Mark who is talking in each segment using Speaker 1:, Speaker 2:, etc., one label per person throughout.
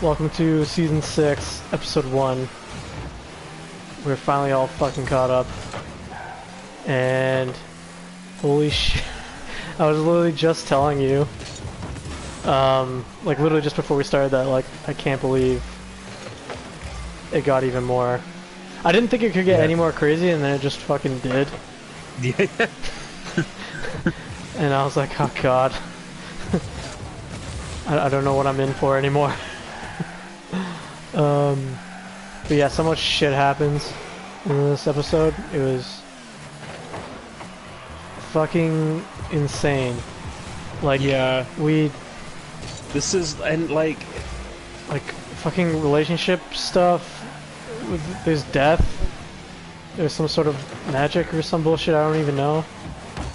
Speaker 1: Welcome to Season 6, Episode 1. We're finally all fucking caught up. And... holy shit. I was literally just telling you, like literally just before we started that, like, I can't believe it got even more. I didn't think it could get any more crazy, and then it just fucking did.
Speaker 2: Yeah.
Speaker 1: And I was like, oh god. I don't know what I'm in for anymore. But yeah, so much shit happens in this episode. It was fucking insane. Like,
Speaker 2: yeah, this is, and like
Speaker 1: fucking relationship stuff. There's death. There's some sort of magic or some bullshit I don't even know.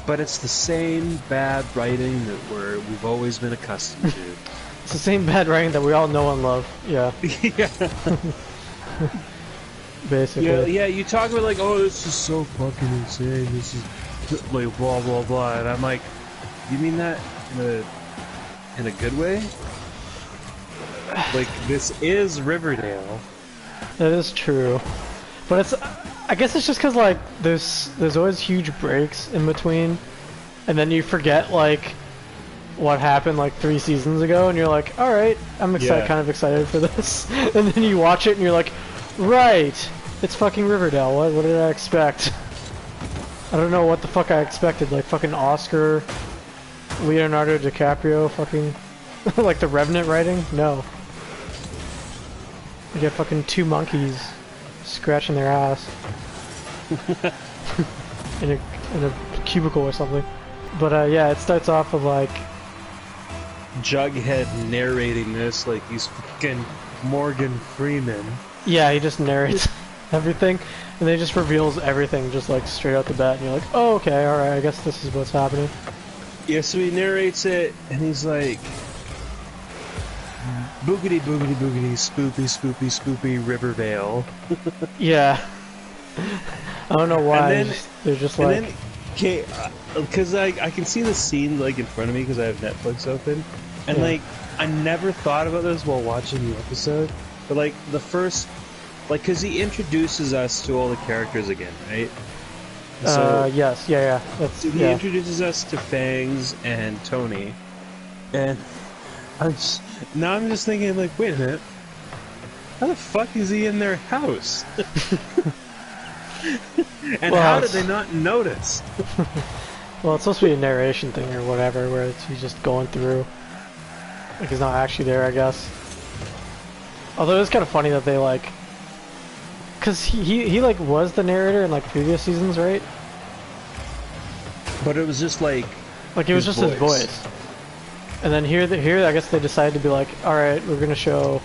Speaker 2: But it's the same bad writing that we've always been accustomed to.
Speaker 1: It's the same bad writing that we all know and love. Yeah.
Speaker 2: Yeah.
Speaker 1: Basically.
Speaker 2: Yeah, you talk about like, oh, this is so fucking insane. This is like blah blah blah, and I'm like, you mean that in a good way? Like, this is Riverdale.
Speaker 1: That is true, but it's. I guess it's just because like there's always huge breaks in between, and then you forget like what happened like 3 seasons ago, and you're like, all right, I'm excited, kind of excited for this, and then you watch it and you're like, right, it's fucking Riverdale. What did I expect? I don't know what the fuck I expected. Like fucking Oscar, Leonardo DiCaprio, fucking like the Revenant writing. No, you get fucking 2 monkeys scratching their ass in a cubicle or something. But yeah, it starts off with like
Speaker 2: Jughead narrating this like he's fucking Morgan Freeman.
Speaker 1: Yeah, he just narrates everything, and then he just reveals everything just like straight out the bat, and you're like, oh, okay, alright, I guess this is what's happening.
Speaker 2: Yeah, so he narrates it, and he's like, boogity boogity boogity, spoopy spoopy spoopy Rivervale.
Speaker 1: Yeah. I don't know why.
Speaker 2: And then,
Speaker 1: they're just like...
Speaker 2: okay, because I can see the scene like in front of me because I have Netflix open, and like, I never thought about this while watching the episode, but like, the first... like, because he introduces us to all the characters again, right? So,
Speaker 1: yes, yeah.
Speaker 2: So he introduces us to Fangs and Tony, and I'm just thinking, like, wait a minute, how the fuck is he in their house? And well, how did they not notice?
Speaker 1: Well, it's supposed to be a narration thing or whatever, where he's just going through, like he's not actually there, I guess. Although it's kind of funny that they like, cause he like was the narrator in like previous seasons, right?
Speaker 2: But it was just like
Speaker 1: it was just his voice. And then here I guess they decided to be like, all right, we're gonna show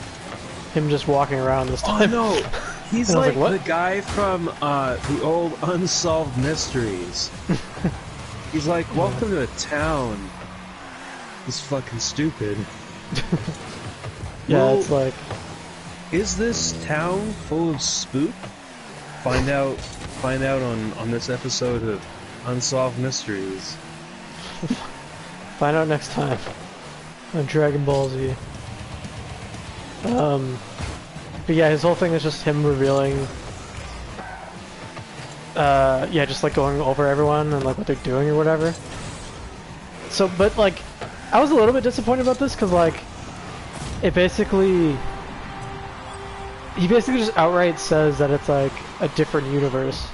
Speaker 1: him just walking around this time.
Speaker 2: Oh no, he's like the guy from the old Unsolved Mysteries. He's like, welcome to a town. He's fucking stupid.
Speaker 1: Yeah,
Speaker 2: well,
Speaker 1: it's like,
Speaker 2: is this town full of spook? Find out on this episode of Unsolved Mysteries.
Speaker 1: Find out next time on Dragon Ball Z. But yeah, his whole thing is just him revealing, yeah, just like going over everyone and like what they're doing or whatever. So, but like, I was a little bit disappointed about this because like, he basically just outright says that it's like a different universe,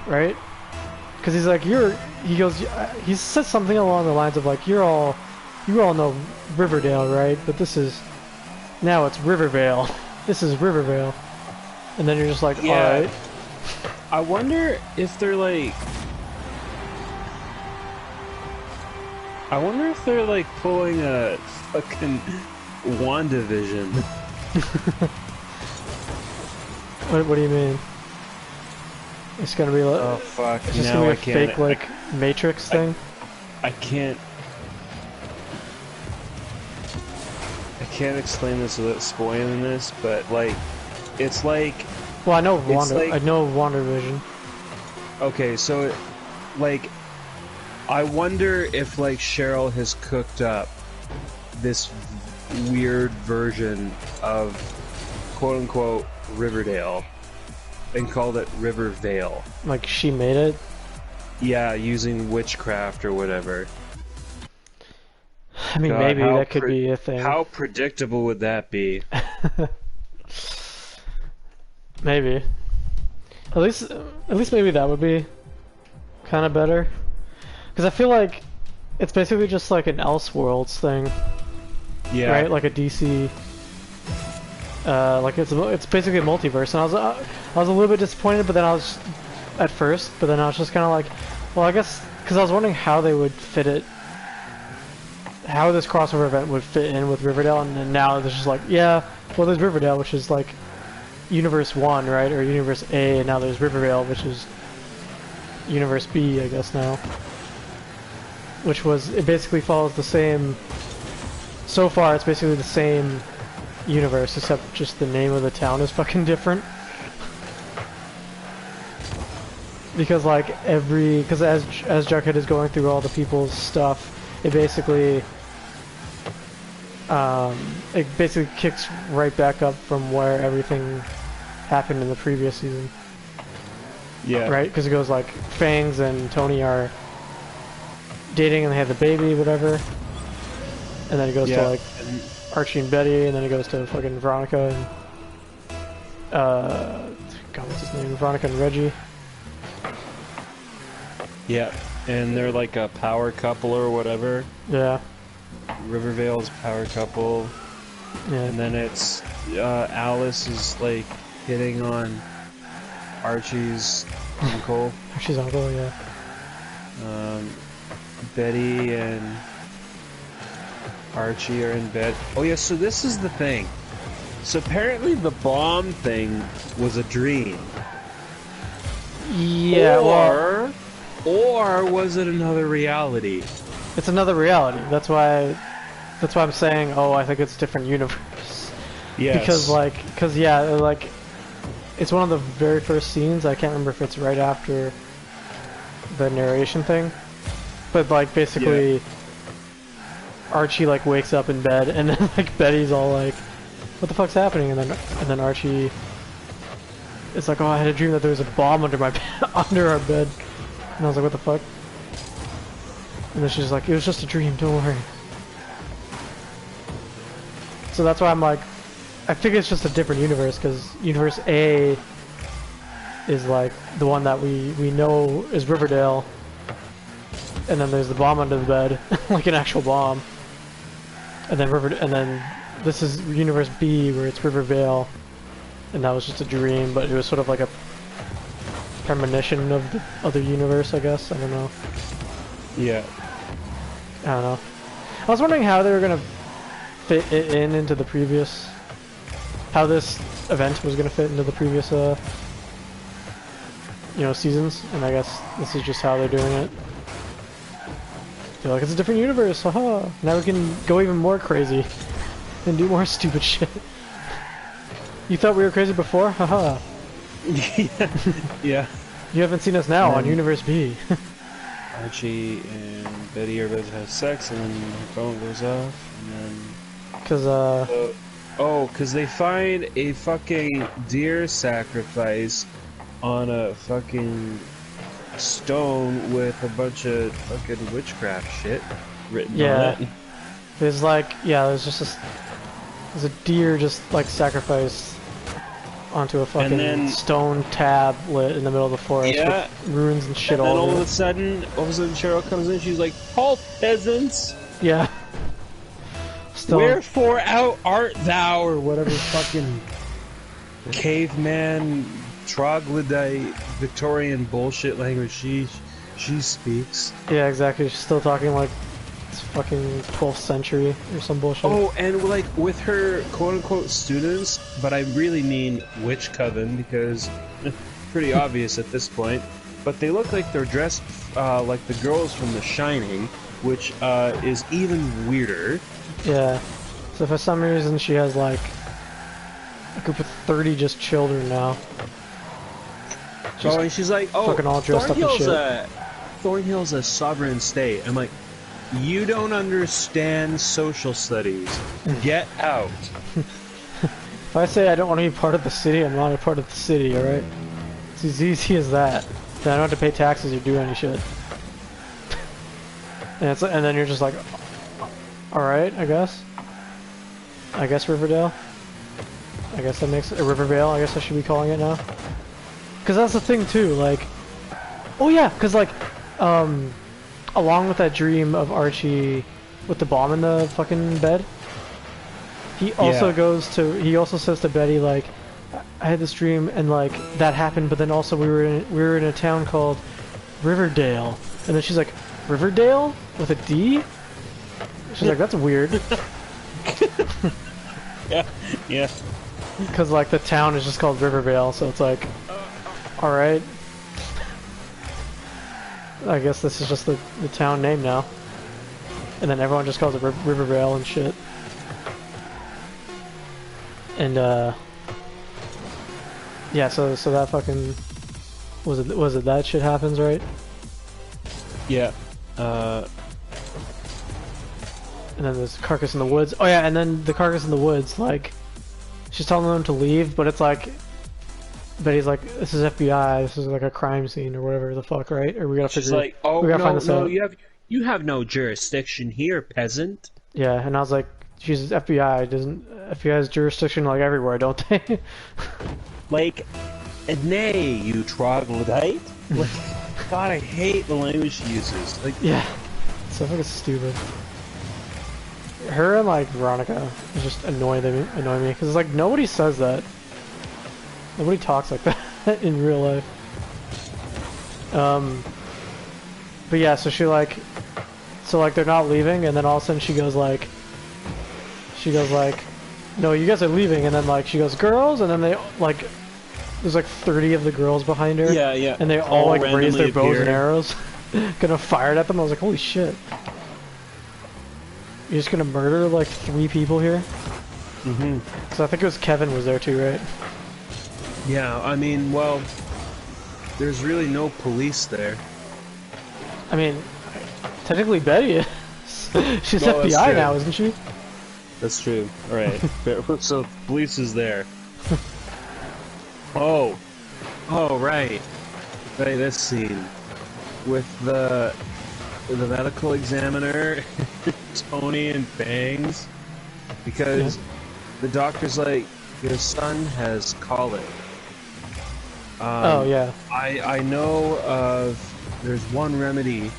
Speaker 1: right? Because he's like, he says something along the lines of like, you all know Riverdale, right? But now it's Rivervale. This is Rivervale. And then you're just like, alright.
Speaker 2: I wonder if they're like... pulling a fucking WandaVision.
Speaker 1: What do you mean? It's gonna be like...
Speaker 2: oh fuck,
Speaker 1: it's just gonna be a fake like Matrix thing?
Speaker 2: I can't explain this without spoiling this, but like, it's like...
Speaker 1: well, I know WandaVision.
Speaker 2: Okay, so like, I wonder if like Cheryl has cooked up this weird version of quote unquote Riverdale and called it Rivervale.
Speaker 1: Like she made it?
Speaker 2: Yeah, using witchcraft or whatever.
Speaker 1: I mean,
Speaker 2: God,
Speaker 1: maybe that could be a thing.
Speaker 2: How predictable would that be?
Speaker 1: Maybe. At least maybe that would be kind of better. Because I feel like it's basically just like an Elseworlds thing.
Speaker 2: Yeah.
Speaker 1: Right? Like a DC. Like it's basically a multiverse, and I was a little bit disappointed, but then I was at first, but then I was just kind of like, well, I guess because I was wondering how they would fit it, how this crossover event would fit in with Riverdale, and then now there's just like, yeah, well, there's Riverdale, which is like Universe 1, right, or Universe A, and now there's Rivervale, which is Universe B, I guess now, which was, it basically follows the same. So far, it's basically the same universe, except just the name of the town is fucking different. Because like because as Jughead is going through all the people's stuff, it basically kicks right back up from where everything happened in the previous season.
Speaker 2: Yeah.
Speaker 1: Right? Because it goes like Fangs and Tony are dating and they have the baby, whatever. And then it goes to like Archie and Betty, and then it goes to fucking Veronica and God, what's his name? Veronica and Reggie.
Speaker 2: Yeah, and they're like a power couple or whatever.
Speaker 1: Yeah.
Speaker 2: Rivervale's power couple.
Speaker 1: Yeah.
Speaker 2: And then it's Alice is like hitting on Archie's uncle.
Speaker 1: Archie's uncle, yeah.
Speaker 2: Betty and Archie are in bed. Oh yeah, so this is the thing. So apparently the bomb thing was a dream.
Speaker 1: Yeah,
Speaker 2: or was it another reality?
Speaker 1: It's another reality. That's why I'm saying, oh, I think it's a different universe.
Speaker 2: Yes.
Speaker 1: Because yeah, like it's one of the very first scenes. I can't remember if it's right after the narration thing, but like basically Archie like wakes up in bed, and then like Betty's all like, what the fuck's happening? And then Archie is like, oh, I had a dream that there was a bomb under my under our bed. And I was like, what the fuck? And then she's like, it was just a dream, don't worry. So that's why I'm like, I think it's just a different universe, because Universe A is like the one that we know is Riverdale, and then there's the bomb under the bed, like an actual bomb. And then this is Universe B, where it's Rivervale, and that was just a dream, but it was sort of like a premonition of the other universe, I guess. I don't know.
Speaker 2: Yeah.
Speaker 1: I don't know. I was wondering how they were gonna fit it into the previous, how this event was gonna fit into the previous, seasons, and I guess this is just how they're doing it. They're like, it's a different universe, haha! Now we can go even more crazy and do more stupid shit. You thought we were crazy before? Haha.
Speaker 2: Yeah.
Speaker 1: You haven't seen us now on Universe B.
Speaker 2: Archie and Betty are about to have sex, and then her phone goes off, and then... Because they find a fucking deer sacrifice on a fucking stone with a bunch of fucking witchcraft shit written on it.
Speaker 1: There's a deer just like sacrificed onto a fucking stone tablet in the middle of the forest with runes and shit
Speaker 2: and
Speaker 1: all
Speaker 2: then
Speaker 1: over
Speaker 2: all of a sudden Cheryl comes in, she's like, halt, peasants!
Speaker 1: Yeah. Still.
Speaker 2: Wherefore out art thou, or whatever fucking caveman, troglodyte, Victorian bullshit language she speaks.
Speaker 1: Yeah, exactly. She's still talking like it's fucking 12th century or some bullshit.
Speaker 2: Oh, and like with her quote-unquote students, but I really mean witch coven, because pretty obvious at this point, but they look like they're dressed like the girls from The Shining, which is even weirder. Yeah.
Speaker 1: So for some reason she has like a group of 30 just children now.
Speaker 2: And she's like, oh,
Speaker 1: fucking all dressed up in shit.
Speaker 2: Thornhill's a sovereign state. I'm like, You don't understand social studies. Get out.
Speaker 1: If I say I don't want to be part of the city, I'm not a part of the city, alright? It's as easy as that. Then I don't have to pay taxes or do any shit. And then you're just like, alright, I guess. I guess Riverdale. I guess that makes it Rivervale, I guess I should be calling it now. Cause that's the thing too, like, oh yeah, cause like, along with that dream of Archie with the bomb in the fucking bed, he also he also says to Betty like, I had this dream and like that happened, but then also we were in a town called Riverdale, and then she's like, Riverdale with a D? She's like, that's weird.
Speaker 2: Yeah, yeah.
Speaker 1: Because like the town is just called Rivervale, so it's like, all right. I guess this is just the town name now. And then everyone just calls it Rivervale and shit. And yeah, so that fucking was it that shit happens, right?
Speaker 2: Yeah.
Speaker 1: And then there's carcass in the woods. Oh yeah, and then the carcass in the woods, like she's telling them to leave, but it's like Betty's like, this is FBI, this is like a crime scene or whatever the fuck, right? Or we gotta figure.
Speaker 2: She's like, oh
Speaker 1: we gotta find this out.
Speaker 2: you have no jurisdiction here, peasant.
Speaker 1: Yeah, and I was like, Jesus, FBI doesn't. FBI has jurisdiction like everywhere, don't they?
Speaker 2: Like, nay, you troglodyte. Like, God, I hate the language she uses. Like,
Speaker 1: yeah, so fucking stupid. Her and like Veronica just annoy me because like nobody says that. Nobody talks like that in real life. But yeah, so she like, they're not leaving, and then all of a sudden she goes like, no, you guys are leaving, and then like she goes, girls, and then they like, there's like 30 of the girls behind her.
Speaker 2: Yeah, yeah.
Speaker 1: And they all like raise their bows and
Speaker 2: appear.
Speaker 1: arrows, gonna fire at them. I was like, holy shit. You're just gonna murder like 3 people here?
Speaker 2: Mm-hmm.
Speaker 1: Because I think it was Kevin was there too, right?
Speaker 2: Yeah, I mean, well, there's really no police there.
Speaker 1: I mean, technically Betty is. She's
Speaker 2: Well,
Speaker 1: FBI now, isn't she?
Speaker 2: That's true. All right. So police is there. Oh, right. Right, this scene with the medical examiner, Tony and Bangs, because the doctor's like, your son has colic.
Speaker 1: Oh yeah.
Speaker 2: I know of, there's one remedy,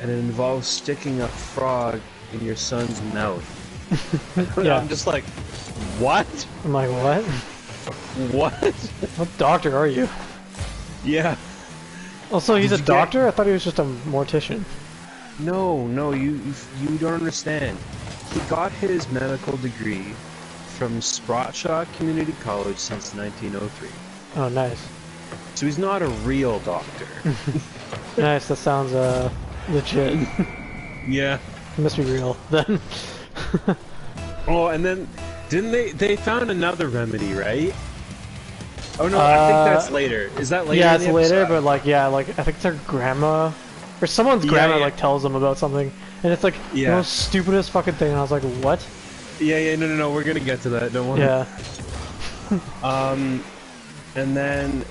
Speaker 2: and it involves sticking a frog in your son's mouth.
Speaker 1: Yeah.
Speaker 2: I'm just like, what?
Speaker 1: I'm like, what?
Speaker 2: What?
Speaker 1: What doctor are you?
Speaker 2: Yeah.
Speaker 1: Also, he's
Speaker 2: Did
Speaker 1: a
Speaker 2: you
Speaker 1: doctor? I thought he was just a mortician.
Speaker 2: No, you don't understand. He got his medical degree from Spratshaw Community College since 1903.
Speaker 1: Oh, nice.
Speaker 2: So he's not a real doctor.
Speaker 1: Nice, that sounds legit.
Speaker 2: Yeah.
Speaker 1: It must be real, then.
Speaker 2: Oh, and then, didn't they found another remedy, right? Oh no, I think that's later. Is that later?
Speaker 1: Yeah,
Speaker 2: in
Speaker 1: it's
Speaker 2: the
Speaker 1: later,
Speaker 2: episode?
Speaker 1: but like, yeah, like, I think their grandma, or someone's grandma, like, tells them about something, and it's like, the most stupidest fucking thing, and I was like, what?
Speaker 2: Yeah, no, we're gonna get to that, don't worry.
Speaker 1: Yeah.
Speaker 2: And then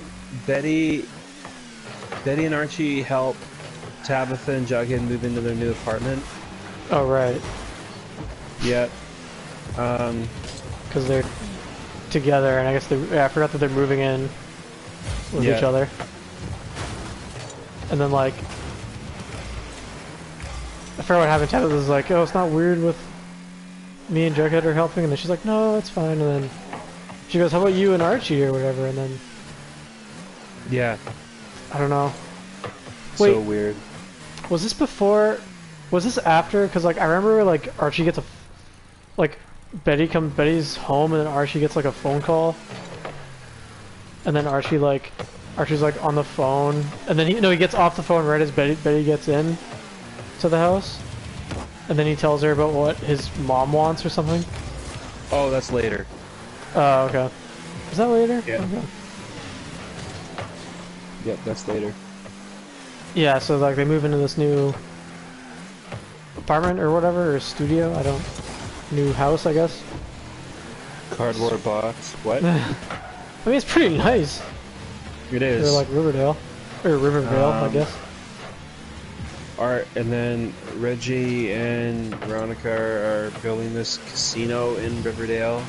Speaker 2: Betty and Archie help Tabitha and Jughead move into their new apartment.
Speaker 1: Oh, right.
Speaker 2: Yeah.
Speaker 1: Because they're together, and I guess I forgot that they're moving in with each other. And then, like, I forgot what happened. Tabitha was like, oh, it's not weird with me and Jughead are helping, and then she's like, no, it's fine, and then she goes, how about you and Archie or whatever, and then...
Speaker 2: Yeah.
Speaker 1: I don't know. Wait,
Speaker 2: So weird.
Speaker 1: was this before... Was this after? Because, like, I remember, like, Archie gets a... Like, Betty's home, and then Archie gets, like, a phone call. And then Archie's, like, on the phone. And then he gets off the phone right as Betty gets in to the house. And then he tells her about what his mom wants or something.
Speaker 2: Oh, that's later.
Speaker 1: Oh, okay. Is that later?
Speaker 2: Yeah.
Speaker 1: Okay.
Speaker 2: Yep, that's later.
Speaker 1: Yeah, so, like, they move into this new apartment or whatever, or studio. I don't. New house, I guess.
Speaker 2: Cardboard box. What?
Speaker 1: I mean, it's pretty nice.
Speaker 2: It is.
Speaker 1: They're like Riverdale. Or Rivervale, I guess.
Speaker 2: Art, and then Reggie and Veronica are building this casino in Riverdale.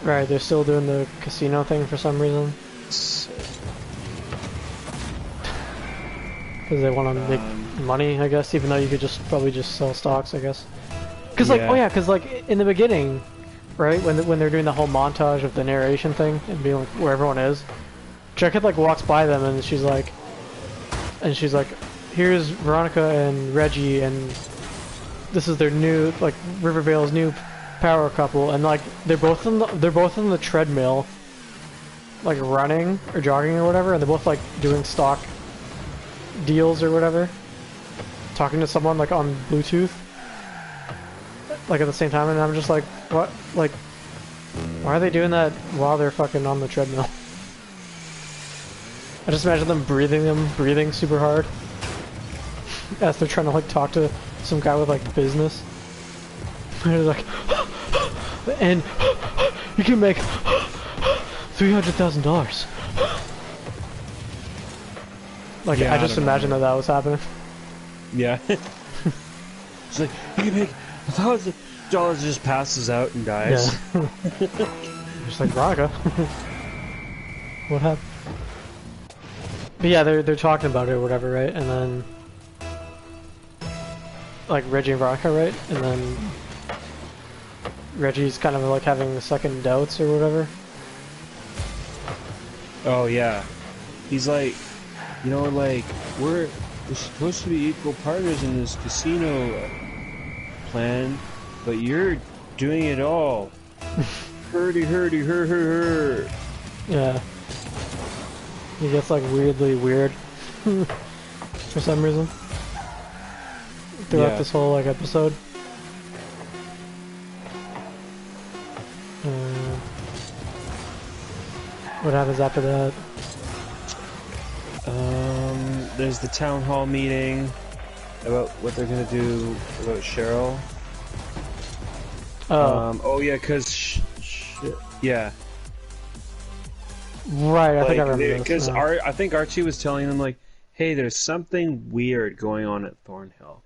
Speaker 1: Right, they're still doing the casino thing for some reason. Because they want to make money, I guess, even though you could just probably just sell stocks, I guess. Because like, oh yeah, because like in the beginning, right, when they're doing the whole montage of the narration thing and being like where everyone is, Jughead like walks by them and she's like, here's Veronica and Reggie, and this is their new, like, Rivervale's new power couple, and like they're both on the treadmill, like running or jogging or whatever, and they're both like doing stock deals or whatever, talking to someone like on Bluetooth, like at the same time, and I'm just like, what, like, why are they doing that while they're fucking on the treadmill? I just imagine them breathing super hard as they're trying to like talk to some guy with like business. They're like, and you can make $300,000. Like, yeah, I just imagine that was happening.
Speaker 2: Yeah. It's like, you can make $1,000, just passes out and dies.
Speaker 1: Yeah. Just like Veronica. What happened? But yeah, they're talking about it or whatever, right? And then like Reggie and Veronica, right? And then Reggie's kind of like having second doubts or whatever.
Speaker 2: Oh yeah. He's like, you know, like we're supposed to be equal partners in this casino plan, but you're doing it all. Hurdy.
Speaker 1: Yeah. He gets like weirdly weird for some reason throughout this whole like episode. What happens after that?
Speaker 2: There's the town hall meeting about what they're gonna do about Cheryl. Oh yeah, cause yeah.
Speaker 1: Right, I
Speaker 2: like,
Speaker 1: think I remember this.
Speaker 2: Because I think Archie was telling them like, "Hey, there's something weird going on at Thornhill.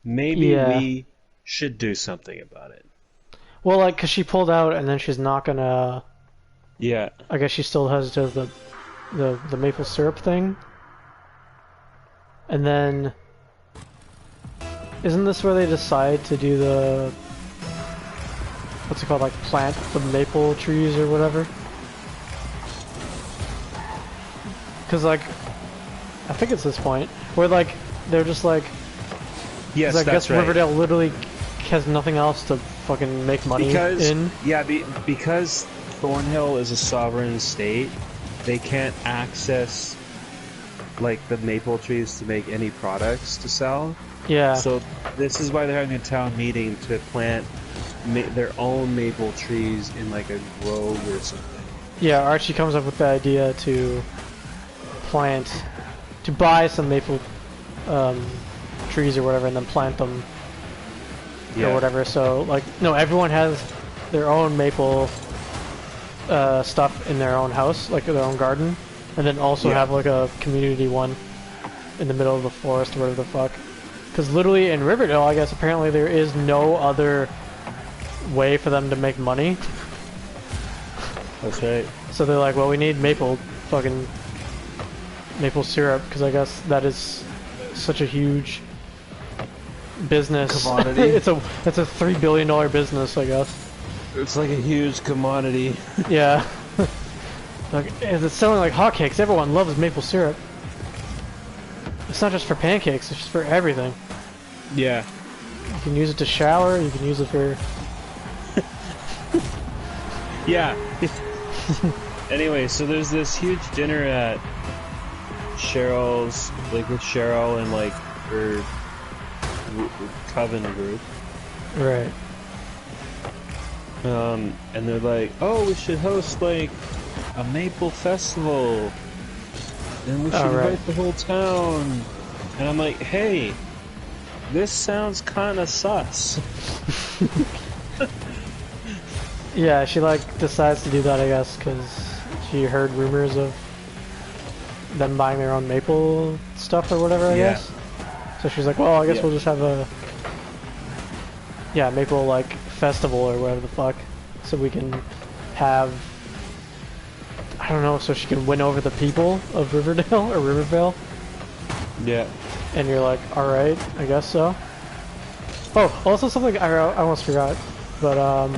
Speaker 2: Maybe we should do something about it."
Speaker 1: Well, like, cause she pulled out, and then she's not gonna.
Speaker 2: Yeah.
Speaker 1: I guess she still has the maple syrup thing. And then, isn't this where they decide to do the, what's it called, like plant the maple trees or whatever? Because like, I think it's this point where like they're just like,
Speaker 2: yes,
Speaker 1: I
Speaker 2: that's
Speaker 1: guess
Speaker 2: right.
Speaker 1: Riverdale literally has nothing else to fucking make money in.
Speaker 2: Yeah, because Thornhill is a sovereign state, they can't access like the maple trees to make any products to sell.
Speaker 1: Yeah.
Speaker 2: So this is why they're having a town meeting to plant their own maple trees in like a grove or something.
Speaker 1: Yeah, Archie comes up with the idea to buy some maple trees or whatever, and then plant them or whatever. So like, no, everyone has their own maple stuff in their own house, like their own garden, and then also have like a community one in the middle of the forest or whatever the fuck. Because literally in Riverdale, I guess apparently there is no other way for them to make money.
Speaker 2: That's right.
Speaker 1: So they're like, well, we need maple syrup, because I guess that is such a huge business.
Speaker 2: Commodity.
Speaker 1: it's a $3 billion business, I guess.
Speaker 2: It's like a huge commodity.
Speaker 1: Yeah. Like, it's selling like hotcakes. Everyone loves maple syrup. It's not just for pancakes, it's just for everything.
Speaker 2: Yeah.
Speaker 1: You can use it to shower, you can use it for...
Speaker 2: Yeah. Anyway, so there's this huge dinner at Cheryl's, like with Cheryl and like her coven group.
Speaker 1: Right.
Speaker 2: And they're like, oh, we should host like a maple festival, and we should invite the whole town. And I'm like, hey, this sounds kind of sus.
Speaker 1: Yeah, she like decides to do that, I guess, because she heard rumors of them buying their own maple stuff or whatever, I guess. So she's like, well, I guess we'll just have a maple like festival or whatever the fuck, so we can have, I don't know, so she can win over the people of Riverdale or Rivervale.
Speaker 2: Yeah.
Speaker 1: And you're like, all right, I guess so. Oh, also something I almost forgot, but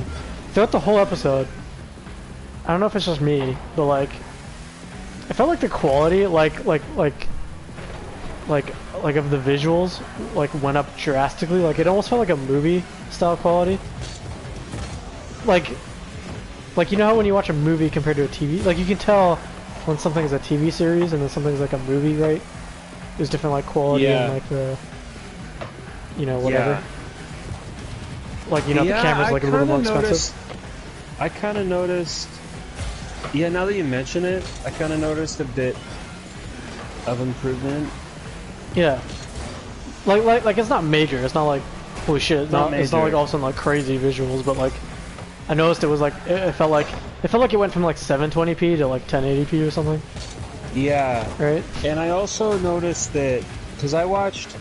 Speaker 1: throughout the whole episode, I don't know if it's just me, but like, I felt like the quality, like of the visuals, like went up drastically. Like it almost felt like a movie style quality. Like you know how when you watch a movie compared to a TV, like you can tell when something is a TV series and then something's like a movie, right? There's different like quality and like the, you know, whatever.
Speaker 2: Yeah.
Speaker 1: Like, you know, the camera's like a little more expensive.
Speaker 2: I kind of noticed. Yeah, now that you mention it, I kind of noticed a bit of improvement.
Speaker 1: Yeah. Like it's not major. It's not like holy shit. It's not like all of a sudden like crazy visuals, but like I noticed it was like it felt like it went from like 720p to like 1080p or something.
Speaker 2: Yeah.
Speaker 1: Right.
Speaker 2: And I also noticed that because I watched,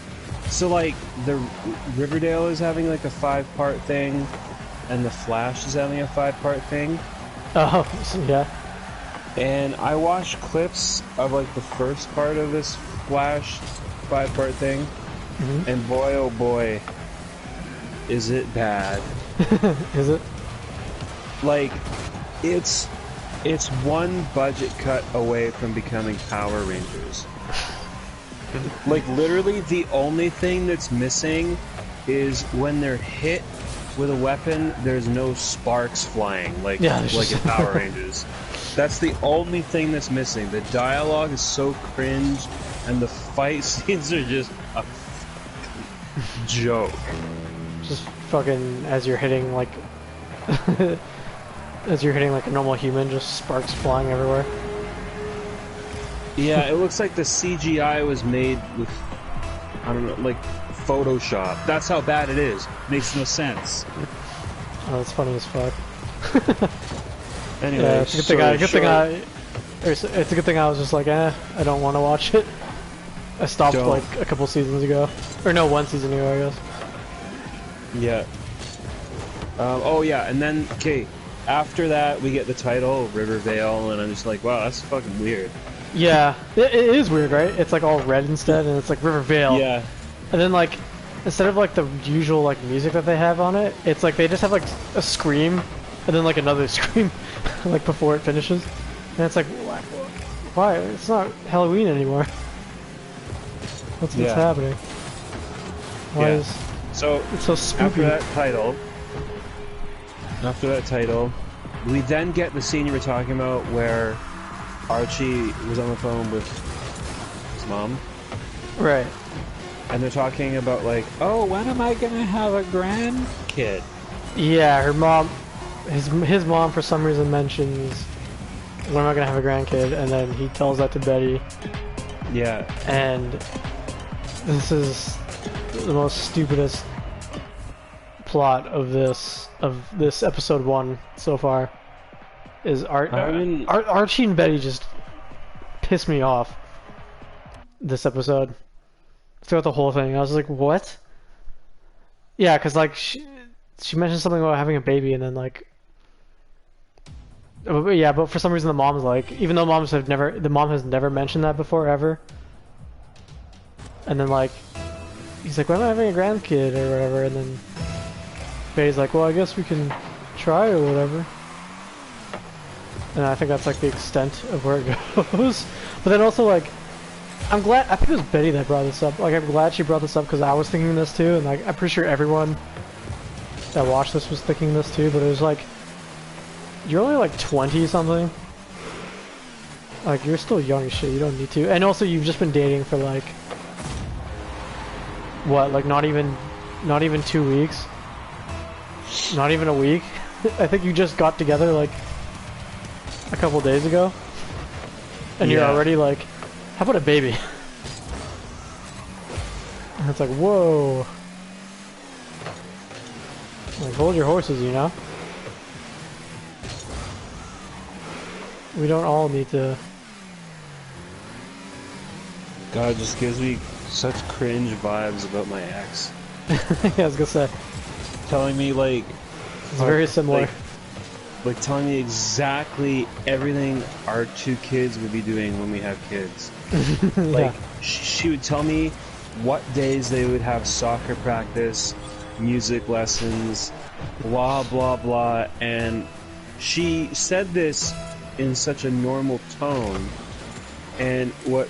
Speaker 2: so like the Riverdale is having like a 5-part thing, and the Flash is having a 5-part thing.
Speaker 1: Oh, yeah.
Speaker 2: And I watched clips of like the first part of this Flash 5-part thing, and boy oh boy, is it bad.
Speaker 1: Is it?
Speaker 2: Like, it's one budget cut away from becoming Power Rangers. Like, literally the only thing that's missing is when they're hit with a weapon, there's no sparks flying like in Power Rangers. That's the only thing that's missing. The dialogue is so cringe, and the fight scenes are just a joke.
Speaker 1: Just fucking as you're hitting like as you're hitting like a normal human, just sparks flying everywhere.
Speaker 2: Yeah, it looks like the CGI was made with, I don't know, like Photoshop. That's how bad it is. Makes no sense.
Speaker 1: Oh, that's funny as fuck.
Speaker 2: Anyway,
Speaker 1: yeah, it's a good thing I was just like, I don't want to watch it. I stopped like a couple seasons ago, or no, 1 season ago, I guess.
Speaker 2: Yeah. Oh yeah, and then after that we get the title Rivervale, and I'm just like, wow, that's fucking weird.
Speaker 1: Yeah, it is weird, right? It's like all red instead, and it's like Rivervale.
Speaker 2: Yeah.
Speaker 1: And then like, instead of like the usual like music that they have on it, it's like they just have like a scream, and then like another scream, like before it finishes. And it's like, why? It's not Halloween anymore. What's happening? Why is it's so spooky?
Speaker 2: After that title, we then get the scene you were talking about where Archie was on the phone with his mom.
Speaker 1: Right.
Speaker 2: And they're talking about like, oh, when am I gonna have a grandkid?
Speaker 1: Yeah, her mom, his mom for some reason mentions, when am I gonna have a grandkid? And then he tells that to Betty.
Speaker 2: Yeah. And
Speaker 1: this is the most stupidest plot of this episode 1 so far. Is Archie and Betty just piss me off this episode throughout the whole thing. I was like, what? Yeah, because like she mentioned something about having a baby, and then like, yeah, but for some reason the mom's like, even though the mom has never mentioned that before ever, and then like he's like, when am I having a grandkid or whatever, and then Betty's like, well, I guess we can try or whatever. And I think that's like the extent of where it goes. But then also like, I think it was Betty that brought this up. Like, I'm glad she brought this up because I was thinking this too, and like I'm pretty sure everyone that watched this was thinking this too. But it was like, you're only like 20 something. Like, you're still young as shit. You don't need to. And also, you've just been dating for like what? Like not even 2 weeks. Not even a week. I think you just got together like a couple days ago, and you're already like, how about a baby? And it's like, whoa. Like, hold your horses, you know? We don't all need to...
Speaker 2: God, it just gives me such cringe vibes about my ex.
Speaker 1: Yeah, I was gonna say.
Speaker 2: Telling me, like...
Speaker 1: It's very similar.
Speaker 2: Like telling me exactly everything our two kids would be doing when we have kids. Like, she would tell me what days they would have soccer practice, music lessons, blah, blah, blah, and she said this in such a normal tone, and what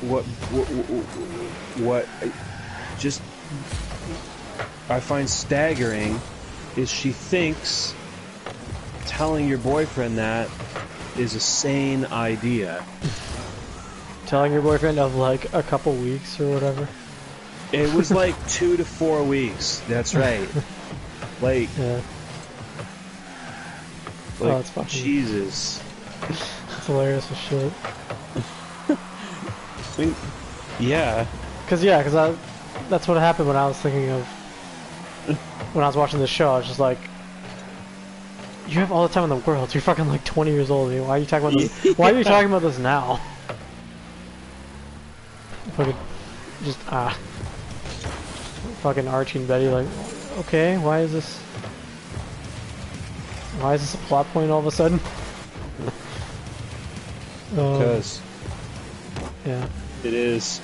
Speaker 2: just I find staggering is she thinks telling your boyfriend that is a sane idea.
Speaker 1: Telling your boyfriend of like a couple weeks or whatever.
Speaker 2: It was like 2 to 4 weeks. That's right. Like,
Speaker 1: yeah.
Speaker 2: Like,
Speaker 1: oh, it's fucking...
Speaker 2: Jesus.
Speaker 1: It's hilarious as shit.
Speaker 2: I mean, yeah.
Speaker 1: Cause that's what happened when I was thinking of when I was watching this show. I was just like, you have all the time in the world. You're fucking like 20 years old. Why are you talking about this? Why are you talking about this now? Fucking just fucking Archie and Betty like, okay, why is this a plot point all of a sudden?
Speaker 2: Because
Speaker 1: yeah,
Speaker 2: it is.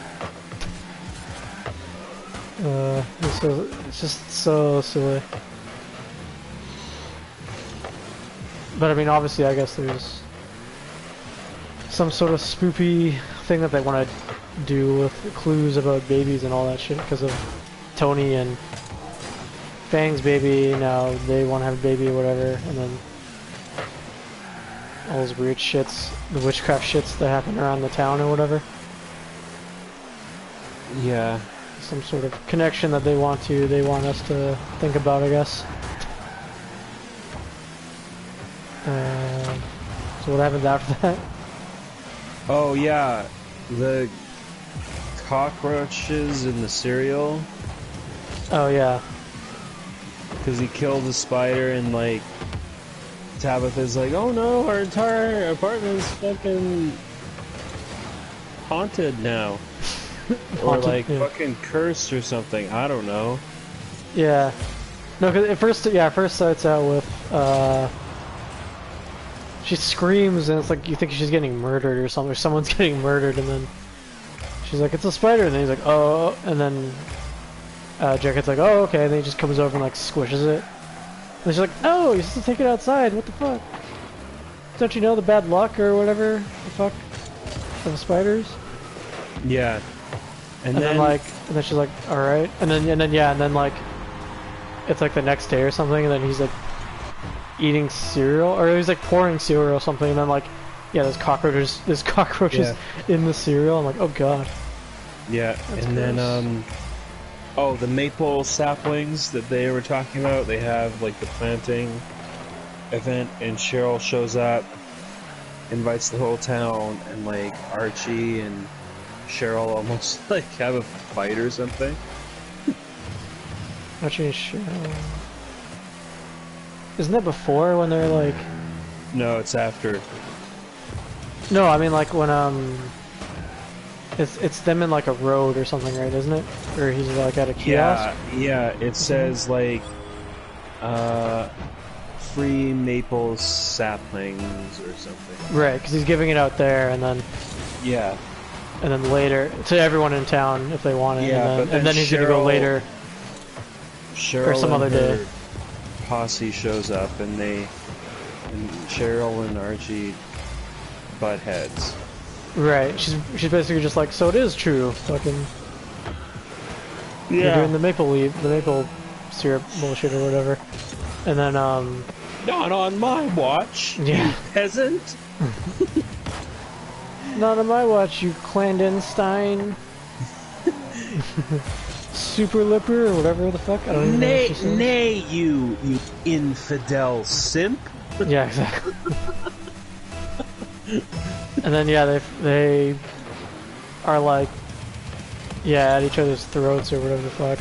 Speaker 1: it's just so silly. But I mean, obviously, I guess there's some sort of spoopy thing that they want to do with clues about babies and all that shit because of Tony and Fang's baby. Now they want to have a baby or whatever, and then all those weird shits, the witchcraft shits that happen around the town or whatever.
Speaker 2: Yeah.
Speaker 1: Some sort of connection that they want us to think about, I guess. So what happens after that?
Speaker 2: Oh yeah, the cockroaches in the cereal.
Speaker 1: Oh yeah.
Speaker 2: Because he killed a spider and like Tabitha's like, oh no, our entire apartment's fucking haunted now. Or like fucking cursed or something. I don't know.
Speaker 1: Yeah. No, because it first starts out with she screams and it's like you think she's getting murdered or something, or someone's getting murdered, and then she's like, it's a spider, and then he's like, oh, and then Jughead's like, oh, okay, and then he just comes over and like squishes it. And she's like, no, you're supposed to take it outside, what the fuck? Don't you know the bad luck or whatever the fuck of spiders?
Speaker 2: Yeah.
Speaker 1: And then she's like, alright, and then like it's like the next day or something, and then he's like eating cereal, or he's like pouring cereal or something, and then like, yeah, there's cockroaches in the cereal. I'm like, oh god.
Speaker 2: Yeah.
Speaker 1: That's
Speaker 2: and
Speaker 1: gross.
Speaker 2: then oh, the maple saplings that they were talking about, they have like the planting event, and Cheryl shows up, invites the whole town, and like Archie and Cheryl almost like have a fight or something.
Speaker 1: Archie and Cheryl. Isn't that before when they're like...
Speaker 2: No, it's after.
Speaker 1: No, I mean like when it's them in like a road or something, right? Isn't it? Or he's like at a kiosk.
Speaker 2: Yeah. It says like free maple saplings or something.
Speaker 1: Right, because he's giving it out there, and then
Speaker 2: yeah,
Speaker 1: and then later to everyone in town if they want it.
Speaker 2: Yeah,
Speaker 1: and then he's gonna go later.
Speaker 2: Cheryl
Speaker 1: or some other day.
Speaker 2: Posse shows up, and Cheryl and Archie butt heads.
Speaker 1: Right, she's basically just like, so it is true, fucking.
Speaker 2: Yeah.
Speaker 1: You're doing the maple syrup bullshit or whatever, and then
Speaker 2: Not on my watch,
Speaker 1: yeah.
Speaker 2: you peasant.
Speaker 1: Not on my watch, you clandestine. Super lipper or whatever the fuck. I don't even know what she says.
Speaker 2: Nay, you infidel simp.
Speaker 1: Yeah, exactly. And then yeah, they are like, yeah, at each other's throats or whatever the fuck.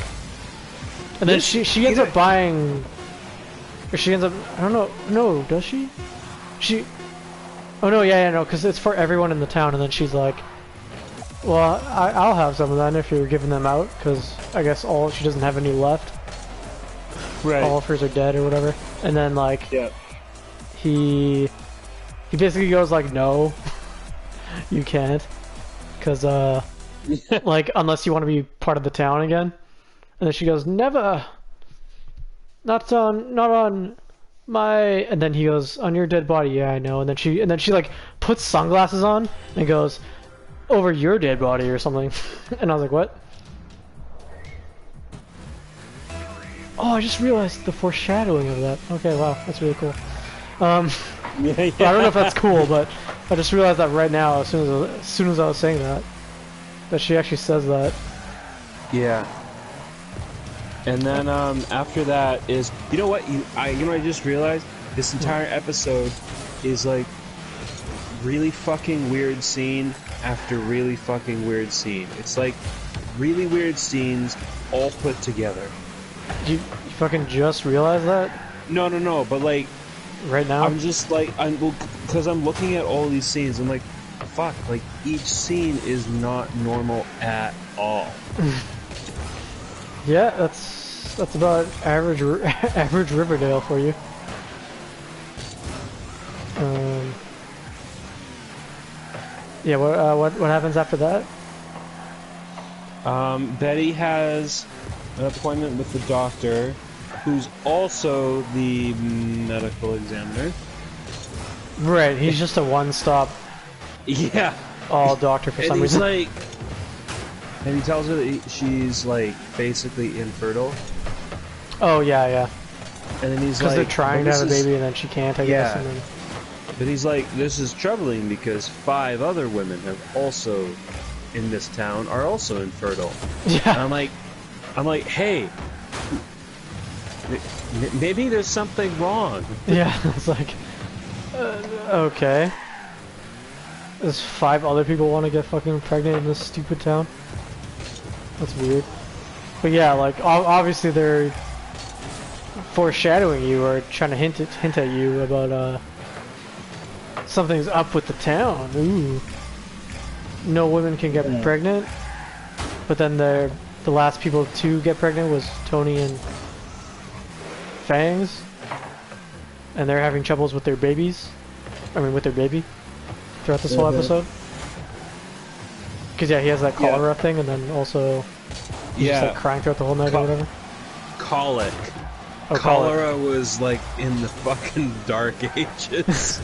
Speaker 1: And then she ends up buying Or she ends up, I don't know, no, does she? She, oh no, yeah, no, because it's for everyone in the town, and then she's like, well, I'll have some of that if you're giving them out, because I guess she doesn't have any left.
Speaker 2: Right.
Speaker 1: All of hers are dead or whatever. And then, like,
Speaker 2: Yeah.
Speaker 1: he basically goes like, no, you can't, because, like, unless you want to be part of the town again. And then she goes, never, not on my, and then he goes, on your dead body, yeah, I know. And then she like puts sunglasses on and goes, over your dead body or something. And I was like, what? Oh, I just realized the foreshadowing of that. Okay, wow, that's really cool.
Speaker 2: Yeah.
Speaker 1: I don't know if that's cool, but I just realized that right now, as soon as I was saying that she actually says that.
Speaker 2: Yeah. And then after that is, you know what? I just realized this entire episode is like really fucking weird scene after really fucking weird scene. It's like really weird scenes all put together.
Speaker 1: You fucking just realized that?
Speaker 2: No, but like
Speaker 1: right now?
Speaker 2: I'm just like because I'm looking at all these scenes. I'm like, fuck! Like each scene is not normal at all.
Speaker 1: Yeah, that's about average average Riverdale for you. Yeah, what happens after that?
Speaker 2: Betty has an appointment with the doctor, who's also the medical examiner.
Speaker 1: Right, he's just a one-stop
Speaker 2: Yeah.
Speaker 1: all doctor for some reason.
Speaker 2: Like, and he tells her that she's like basically infertile.
Speaker 1: Oh yeah.
Speaker 2: And then he's like,
Speaker 1: because they're trying to have a baby and then she can't, I guess.
Speaker 2: Yeah.
Speaker 1: And then...
Speaker 2: But he's like, this is troubling because 5 other women have also, in this town, are also infertile.
Speaker 1: Yeah.
Speaker 2: And I'm like, hey, maybe there's something wrong.
Speaker 1: Yeah, it's like, okay. Does 5 other people want to get fucking pregnant in this stupid town? That's weird. But yeah, like, obviously they're foreshadowing you or trying to hint at you about, something's up with the town. Ooh. No women can get pregnant. But then the last people to get pregnant was Tony and Fangs. And they're having troubles with their babies. I mean, with their baby. Throughout this whole episode. Because, yeah, he has that cholera thing, and then also he's just, like, crying throughout the whole night or whatever.
Speaker 2: Colic.
Speaker 1: Oh,
Speaker 2: Cholera was, like, in the fucking dark ages.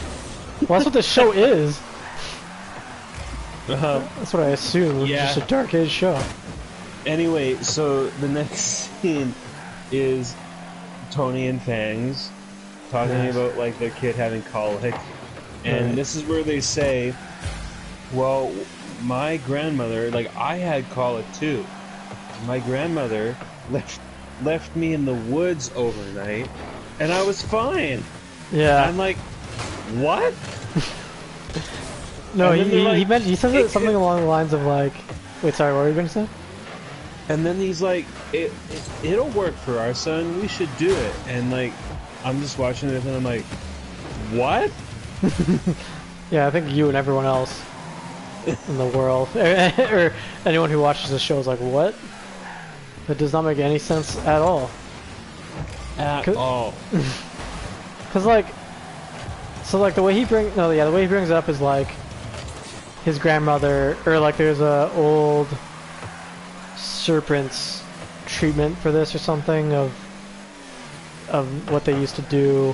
Speaker 1: Well, that's what the show is. That's what I assume. It's just a dark age show.
Speaker 2: Anyway, so the next scene is Tony and Fangs talking about, like, their kid having colic. And this is where they say, well, my grandmother, like, I had colic too. My grandmother left me in the woods overnight, and I was fine.
Speaker 1: Yeah.
Speaker 2: I'm like, what?
Speaker 1: No, he says something along the lines of, like, wait, sorry, what were you going to say?
Speaker 2: And then he's like, it'll work for our son, we should do it. And, like, I'm just watching this and I'm like, what?
Speaker 1: Yeah, I think you and everyone else in the world, or anyone who watches the show is like, what? That does not make any sense at all.
Speaker 2: At all.
Speaker 1: Because, like, so, like, the way he brings it up is, like, his grandmother, or, like, there's a old serpent's treatment for this or something of what they used to do.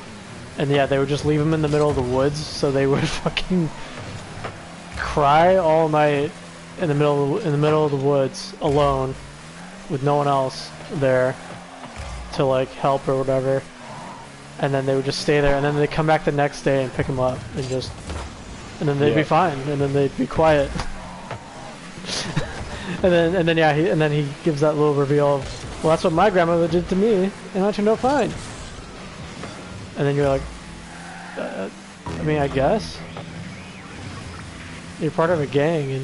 Speaker 1: And yeah, they would just leave him in the middle of the woods, so they would fucking cry all night in the middle of the woods alone, with no one else there to, like, help or whatever. And then they would just stay there, and then they'd come back the next day and pick him up, and then they'd be fine, and then they'd be quiet. and then he gives that little reveal of, well, that's what my grandmother did to me, and I turned out fine. And then you're like, I mean, I guess. You're part of a gang, and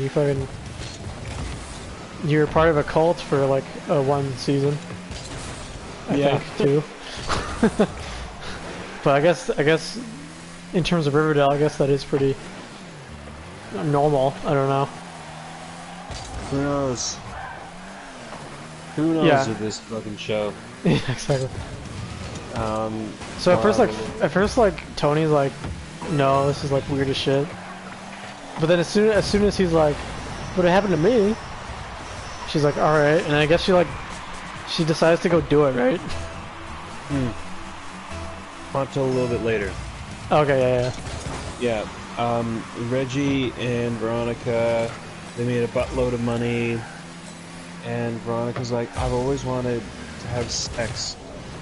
Speaker 1: you're part of a cult for, like, 1 season. I think, too. But I guess in terms of Riverdale, I guess that is pretty normal. I don't know.
Speaker 2: Who knows? Who knows
Speaker 1: Yeah.
Speaker 2: with this fucking show?
Speaker 1: Yeah, exactly. So
Speaker 2: Wow.
Speaker 1: at first like Tony's like, no, this is like weird as shit. But then as soon as he's like, but it happened to me, she's like, all right, and I guess she decides to go do it, right?
Speaker 2: Not till a little bit later.
Speaker 1: Okay,
Speaker 2: Yeah. Reggie and Veronica, they made a buttload of money, and Veronica's like, I've always wanted to have sex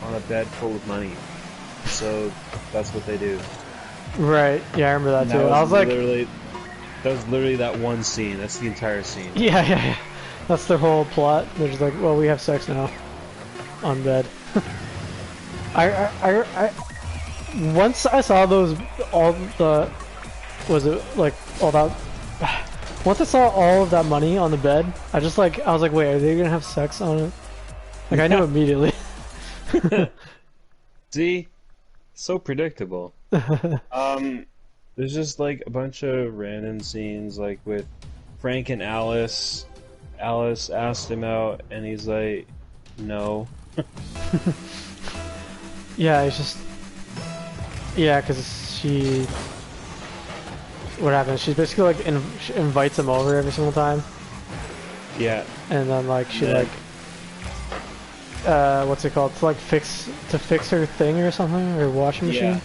Speaker 2: on a bed full of money. So that's what they do.
Speaker 1: right. Yeah, I remember that
Speaker 2: And
Speaker 1: too. I was like,
Speaker 2: that was literally that one scene. That's the entire scene.
Speaker 1: yeah. That's their whole plot. They're just like, well, we have sex now on bed. I once I saw those all the was it like all that once I saw all of that money on the bed, I was like, wait, are they gonna have sex on it? Like I knew immediately.
Speaker 2: See? So predictable. There's just like a bunch of random scenes like with Frank and Alice. Alice asked him out and he's like, no.
Speaker 1: Yeah, it's just because she what happens? She basically like she invites him over every single time,
Speaker 2: Yeah.
Speaker 1: and then like she
Speaker 2: Yeah.
Speaker 1: what's it called? To fix her thing or something, or washing machine.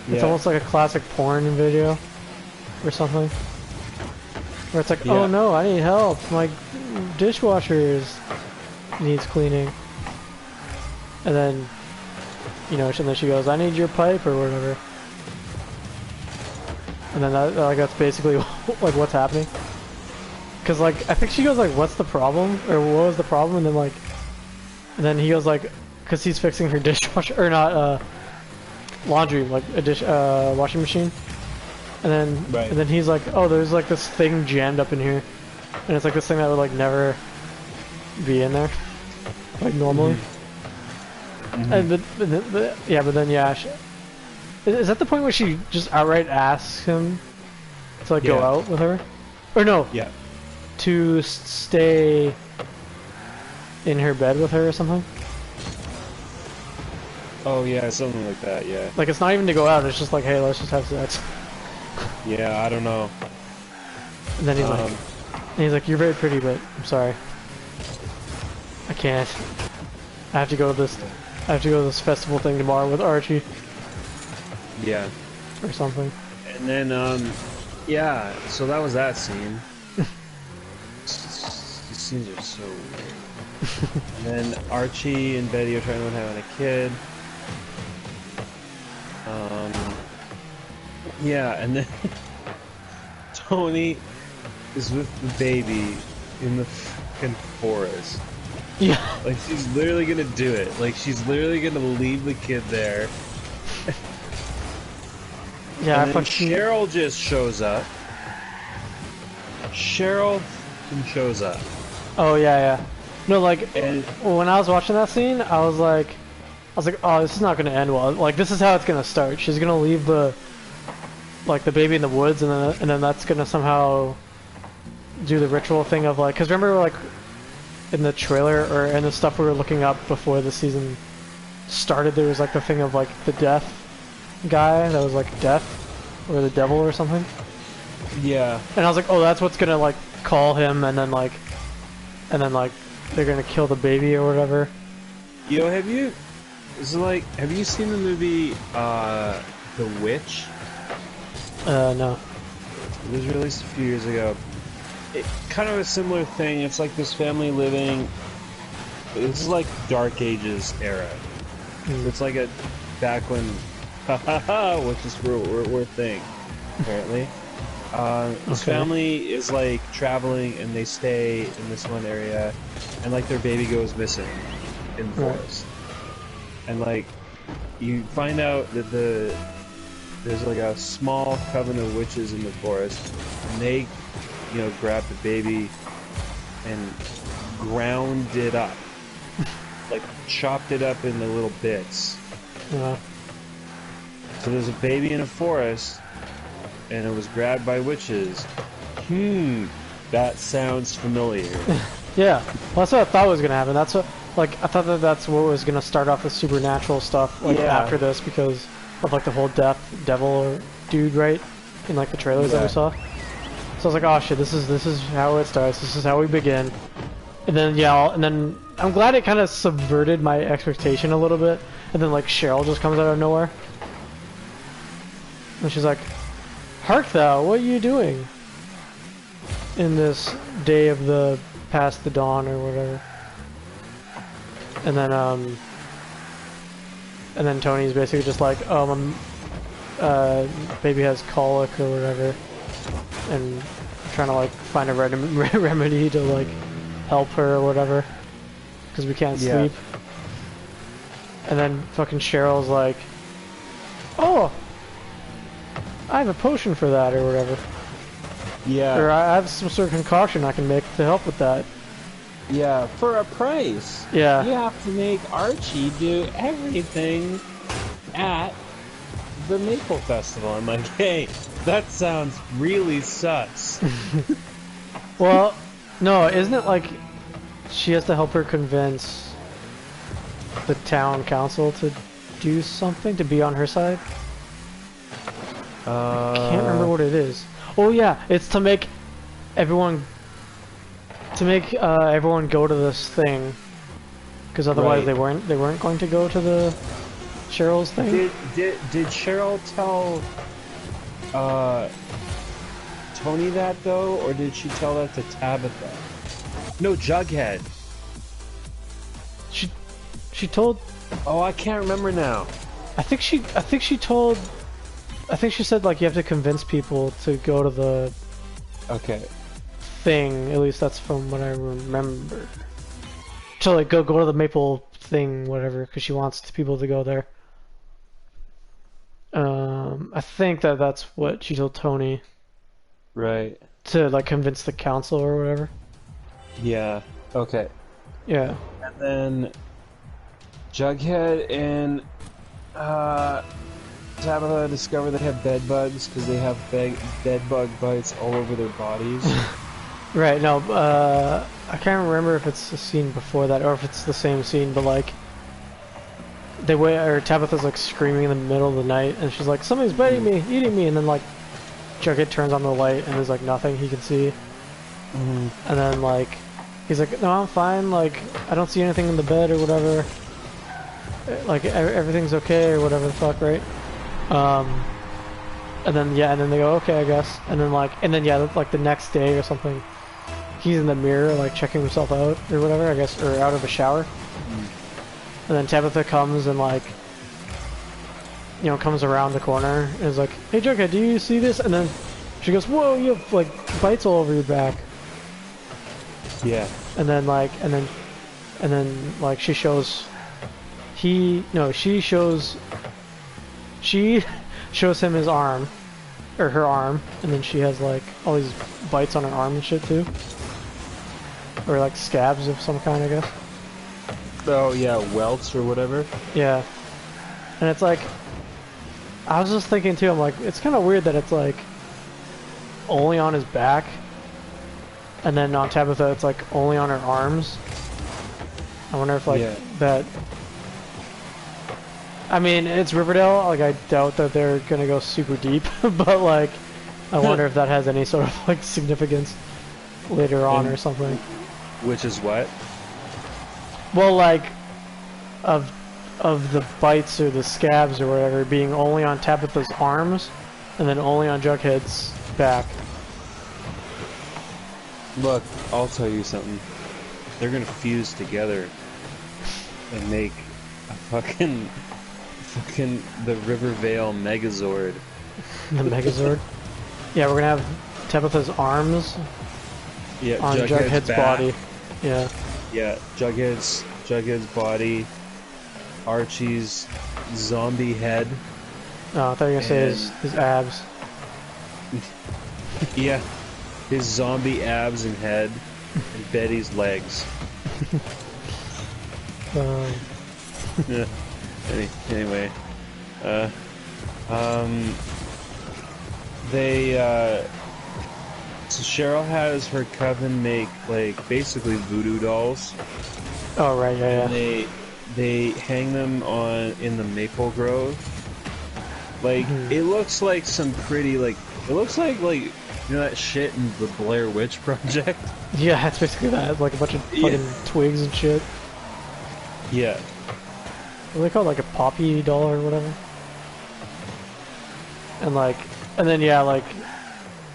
Speaker 2: Yeah.
Speaker 1: It's almost like a classic porn video or something. Where it's like, oh
Speaker 2: Yeah.
Speaker 1: no, I need help. My dishwasher needs cleaning. And then, and then she goes, I need your pipe or whatever. And then that's basically like what's happening. Cause like, I think she goes like, what's the problem? Or what was the problem? And then he goes like, cause he's fixing her dishwasher, or not, laundry, like a washing machine. And then he's like, oh, there's like this thing jammed up in here. And it's like this thing that would like never be in there. Like normally. And but then is that the point where she just outright asks him to like go out with her? Or no.
Speaker 2: Yeah.
Speaker 1: To stay in her bed with her or something?
Speaker 2: Oh yeah, something like that, yeah.
Speaker 1: Like it's not even to go out, it's just like, hey, let's just have sex.
Speaker 2: Yeah, I don't know.
Speaker 1: And then he's like, you're very pretty, but I'm sorry. I can't. I have to go to this festival thing tomorrow with Archie.
Speaker 2: Yeah.
Speaker 1: Or something.
Speaker 2: And then, yeah, so that was that scene. These scenes are so weird. And then Archie and Betty are trying about having a kid. Yeah, and then Tony is with the baby in the fucking forest.
Speaker 1: Yeah.
Speaker 2: Like, she's literally gonna do it. Like, she's literally gonna leave the kid there.
Speaker 1: Yeah,
Speaker 2: and then Cheryl just shows up. Cheryl shows up.
Speaker 1: Oh yeah. No, like
Speaker 2: And
Speaker 1: when I was watching that scene, I was like, oh, this is not gonna end well. Like this is how it's gonna start. She's gonna leave the baby in the woods, and then that's gonna somehow do the ritual thing of like, cause remember like in the trailer or in the stuff we were looking up before the season started, there was like the thing of like the death guy that was like death or the devil or something.
Speaker 2: yeah.
Speaker 1: And I was like, oh, that's what's gonna like call him, and then like they're gonna kill the baby or whatever.
Speaker 2: Yo, have you seen the movie The Witch?
Speaker 1: No.
Speaker 2: It was released a few years ago. It kind of a similar thing. It's like this family living. This is like Dark Ages era. It's like a back when, which is we're thing, apparently. This family is like traveling and they stay in this one area, and like their baby goes missing in the forest, and like you find out that there's like a small coven of witches in the forest, and they grab the baby and ground it up, like chopped it up into little bits.
Speaker 1: Yeah.
Speaker 2: So there's a baby in a forest, and it was grabbed by witches. That sounds familiar.
Speaker 1: Yeah, well, that's what I thought was gonna happen. That's what, like, I thought that that's what was gonna start off with supernatural stuff, like,
Speaker 2: Yeah.
Speaker 1: after this, because of, like, the whole devil or dude, right? In, like, the trailers that we saw. So I was like, oh shit, this is how it starts, this is how we begin. And then, yeah, and then, I'm glad it kind of subverted my expectation a little bit, and then, like, Cheryl just comes out of nowhere. And she's like, "Hark thou, what are you doing in this day of the past the dawn," or whatever. And then Tony's basically just like, baby has colic or whatever, and trying to like find a remedy to like help her or whatever, because we can't sleep. And then fucking Cheryl's like, "Oh, I have a potion for that," or whatever.
Speaker 2: Yeah.
Speaker 1: Or I have some sort of concoction I can make to help with that.
Speaker 2: Yeah, for a price.
Speaker 1: Yeah.
Speaker 2: You have to make Archie do everything at the Maple Festival. I'm like, hey, that sounds really sus.
Speaker 1: Well, no, isn't it like she has to help her convince the town council to do something, to be on her side? I can't remember what it is. Oh yeah, it's to make everyone go to this thing, because otherwise they weren't going to go to the Cheryl's thing.
Speaker 2: Did Cheryl tell Tony that though, or did she tell that to Tabitha? No, Jughead.
Speaker 1: She told.
Speaker 2: Oh, I can't remember now.
Speaker 1: I think she said like you have to convince people to go to the thing. At least that's from what I remember. To like go to the Maple thing, whatever, because she wants people to go there. I think that's what she told Tony.
Speaker 2: Right.
Speaker 1: To like convince the council or whatever.
Speaker 2: Yeah. Okay.
Speaker 1: Yeah.
Speaker 2: And then Jughead and Tabitha discover they have bed bugs because they have bed bug bites all over their bodies.
Speaker 1: Right. No. I can't remember if it's a scene before that or if it's the same scene, but like Tabitha's like screaming in the middle of the night, and she's like, "Somebody's biting me, eating me," and then like Jughead turns on the light, and there's like nothing he can see. And then like he's like, "No, I'm fine. Like I don't see anything in the bed or whatever. Like everything's okay or whatever the fuck, right?" And then they go, "Okay, I guess." And then like the next day or something, he's in the mirror like checking himself out or whatever, I guess, or out of a shower. And then Tabitha comes and like, you know, comes around the corner and is like, "Hey Jughead, do you see this?" And then she goes, "Whoa, you have like bites all over your back."
Speaker 2: Yeah.
Speaker 1: And then she shows him his arm, or her arm, and then she has like all these bites on her arm and shit too, or like scabs of some kind, I guess.
Speaker 2: Oh yeah, welts or whatever.
Speaker 1: Yeah, and it's like, I was just thinking too, I'm like, it's kind of weird that it's like only on his back, and then on Tabitha it's like only on her arms. I wonder if like that. I mean, it's Riverdale, like I doubt that they're gonna go super deep, but like, I wonder if that has any sort of like significance later on or something.
Speaker 2: Which is what?
Speaker 1: Well, like, of the bites or the scabs or whatever being only on Tabitha's arms, and then only on Jughead's back.
Speaker 2: Look, I'll tell you something. They're gonna fuse together and make a fucking the Rivervale Megazord.
Speaker 1: The Megazord? Yeah, we're gonna have Tabitha's arms on Jughead's body. Yeah.
Speaker 2: Yeah, Jughead's body, Archie's zombie head.
Speaker 1: Oh, I thought you were gonna say his abs.
Speaker 2: Yeah, his zombie abs and head, and Betty's legs.
Speaker 1: Um,
Speaker 2: Yeah. Anyway, Um, so Cheryl has her coven make, like, basically voodoo dolls.
Speaker 1: Oh right, yeah,
Speaker 2: And
Speaker 1: yeah.
Speaker 2: they hang them in the maple grove. Like, it looks like some pretty, like, it looks like, you know that shit in the Blair Witch Project?
Speaker 1: Yeah, it's basically that. It's like a bunch of fucking twigs and shit.
Speaker 2: Yeah.
Speaker 1: What are they called? Like a poppy doll or whatever? And then yeah, like,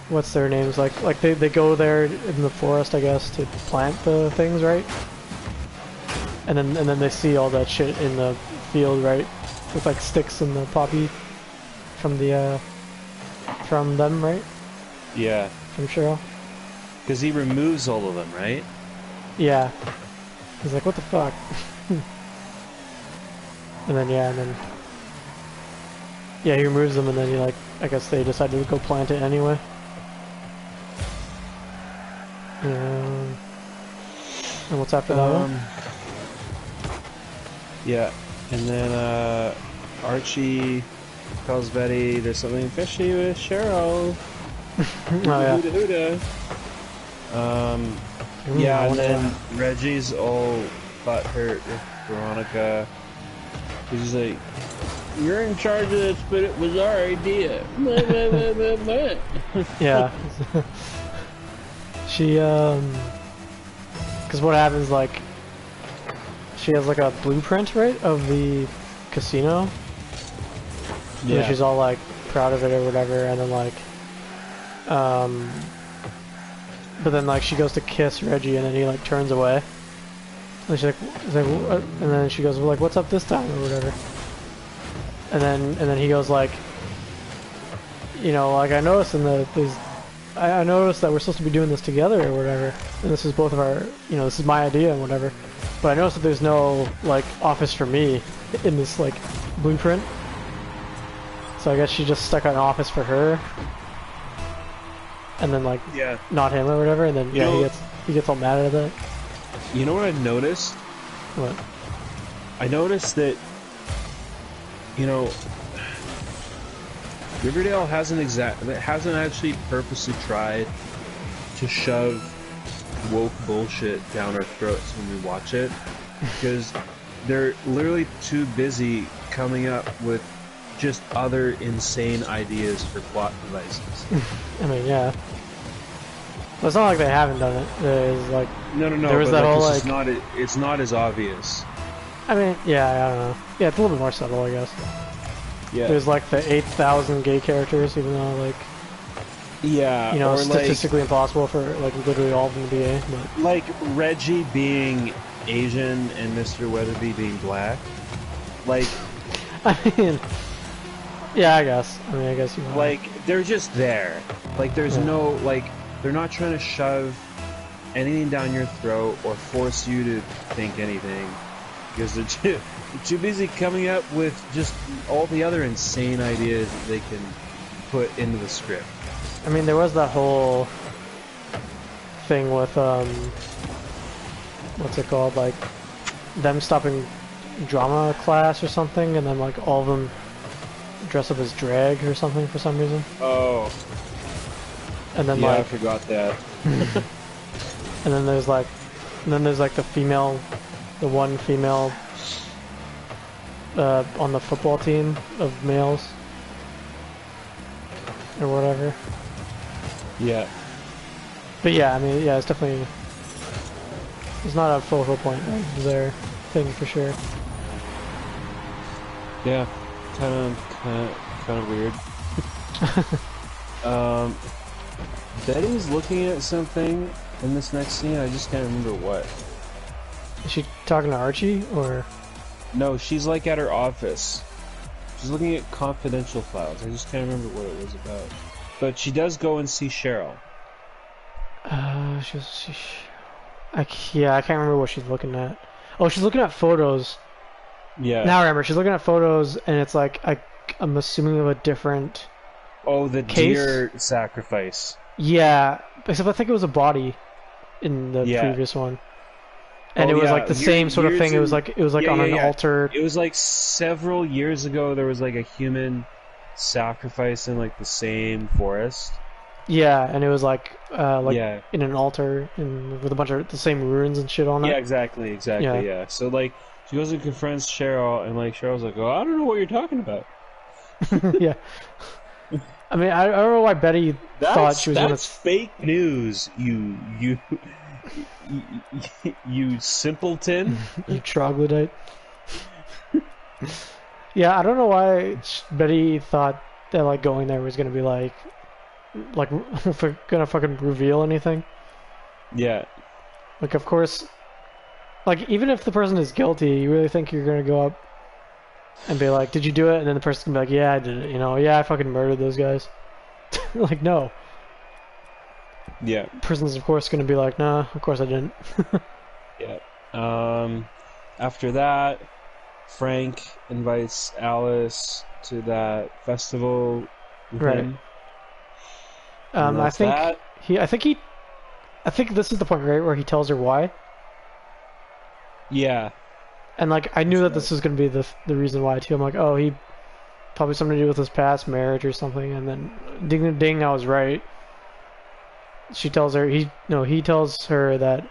Speaker 1: what's their names? Like they go there in the forest, I guess, to plant the things, right? And then they see all that shit in the field, right? With like sticks and the poppy from the from them, right?
Speaker 2: Yeah.
Speaker 1: From Cheryl.
Speaker 2: Because he removes all of them, right?
Speaker 1: Yeah. He's like, what the fuck? And then yeah, he removes them, and then he, like, I guess they decided to go plant it anyway. And what's after that one?
Speaker 2: Yeah, and then Archie tells Betty there's something fishy with Cheryl.
Speaker 1: Oh yeah.
Speaker 2: Huda, huda. Yeah, and then Reggie's all butthurt with Veronica. He's like, "You're in charge of this, but it was our idea."
Speaker 1: Yeah. She because what happens, like, she has like a blueprint, right, of the casino. Yeah. And she's all like proud of it or whatever, and then like but then like she goes to kiss Reggie, and then he like turns away. And she's like, what? And then she goes, well, like, what's up this time or whatever. And then he goes like, you know, like, I noticed I noticed that we're supposed to be doing this together or whatever, and this is both of our, you know, this is my idea and whatever. But I noticed that there's no like office for me in this like blueprint. So I guess she just stuck an office for her. And then like,
Speaker 2: yeah,
Speaker 1: not him or whatever, and then yeah, he gets all mad at that.
Speaker 2: You know what I noticed?
Speaker 1: What?
Speaker 2: I noticed that, you know, Riverdale hasn't actually purposely tried to shove woke bullshit down our throats when we watch it, because they're literally too busy coming up with just other insane ideas for plot devices.
Speaker 1: I mean, yeah. Well, it's not like they haven't done it. There's like
Speaker 2: no.
Speaker 1: There was that whole like
Speaker 2: it's not as obvious.
Speaker 1: I mean, yeah, I don't know. Yeah, it's a little bit more subtle, I guess.
Speaker 2: Yeah.
Speaker 1: There's like the 8,000 gay characters, even though like,
Speaker 2: yeah,
Speaker 1: you know,
Speaker 2: or
Speaker 1: statistically impossible for like literally all of them to be gay. But
Speaker 2: like Reggie being Asian and Mr. Weatherby being black. Like,
Speaker 1: I mean, yeah, I guess. I mean, I guess you know.
Speaker 2: Like, they're just there. Like, there's no, like, they're not trying to shove anything down your throat or force you to think anything, because they're too busy coming up with just all the other insane ideas that they can put into the script.
Speaker 1: I mean, there was that whole thing with what's it called, like them stopping drama class or something, and then like all of them dress up as drag or something for some reason.
Speaker 2: Oh.
Speaker 1: And then
Speaker 2: yeah,
Speaker 1: like
Speaker 2: I forgot that.
Speaker 1: and then there's like the one female on the football team of males or whatever.
Speaker 2: Yeah.
Speaker 1: But yeah, I mean, yeah, it's definitely, it's not a focal point of their thing for sure.
Speaker 2: Yeah, kind of weird. Betty's looking at something in this next scene. I just can't remember what.
Speaker 1: Is she talking to Archie or?
Speaker 2: No, she's like at her office. She's looking at confidential files. I just can't remember what it was about. But she does go and see Cheryl.
Speaker 1: Yeah, I can't remember what she's looking at. Oh, she's looking at photos.
Speaker 2: Yeah.
Speaker 1: Now I remember. She's looking at photos, and it's like I'm assuming of a different.
Speaker 2: Oh, the
Speaker 1: case?
Speaker 2: deer sacrifice.
Speaker 1: Yeah, except I think it was a body in the previous one. And it was like the same sort of thing. It was like on an altar.
Speaker 2: It was like several years ago. There was like a human sacrificed in like the same forest.
Speaker 1: Yeah, and it was like
Speaker 2: Yeah.
Speaker 1: in an altar and with a bunch of the same runes and shit on
Speaker 2: Yeah,
Speaker 1: it.
Speaker 2: exactly,
Speaker 1: Yeah.
Speaker 2: yeah. So like she goes and confronts Cheryl, and like Cheryl's like, "Oh, I don't know what you're talking about."
Speaker 1: Yeah. I mean, I don't know why Betty thought she was
Speaker 2: That's
Speaker 1: gonna.
Speaker 2: fake news. You simpleton.
Speaker 1: You troglodyte. Yeah, I don't know why Betty thought that like going there was gonna be like gonna fucking reveal anything.
Speaker 2: Yeah.
Speaker 1: Like, of course, like even if the person is guilty, you really think you're gonna go up and be like, "Did you do it?" And then the person can be like, "Yeah, I did it." You know, yeah, I fucking murdered those guys. Like, no.
Speaker 2: Yeah.
Speaker 1: Person's of course gonna be like, "Nah, of course I didn't."
Speaker 2: Yeah. After that, Frank invites Alice to that festival with
Speaker 1: Right.
Speaker 2: him. And
Speaker 1: I
Speaker 2: that's
Speaker 1: think
Speaker 2: that.
Speaker 1: I think this is the point, right, where he tells her why.
Speaker 2: Yeah.
Speaker 1: And like, I knew that this was gonna be the reason why too. I'm like, oh, he probably something to do with his past marriage or something. And then, ding ding, I was right. She tells her he tells her that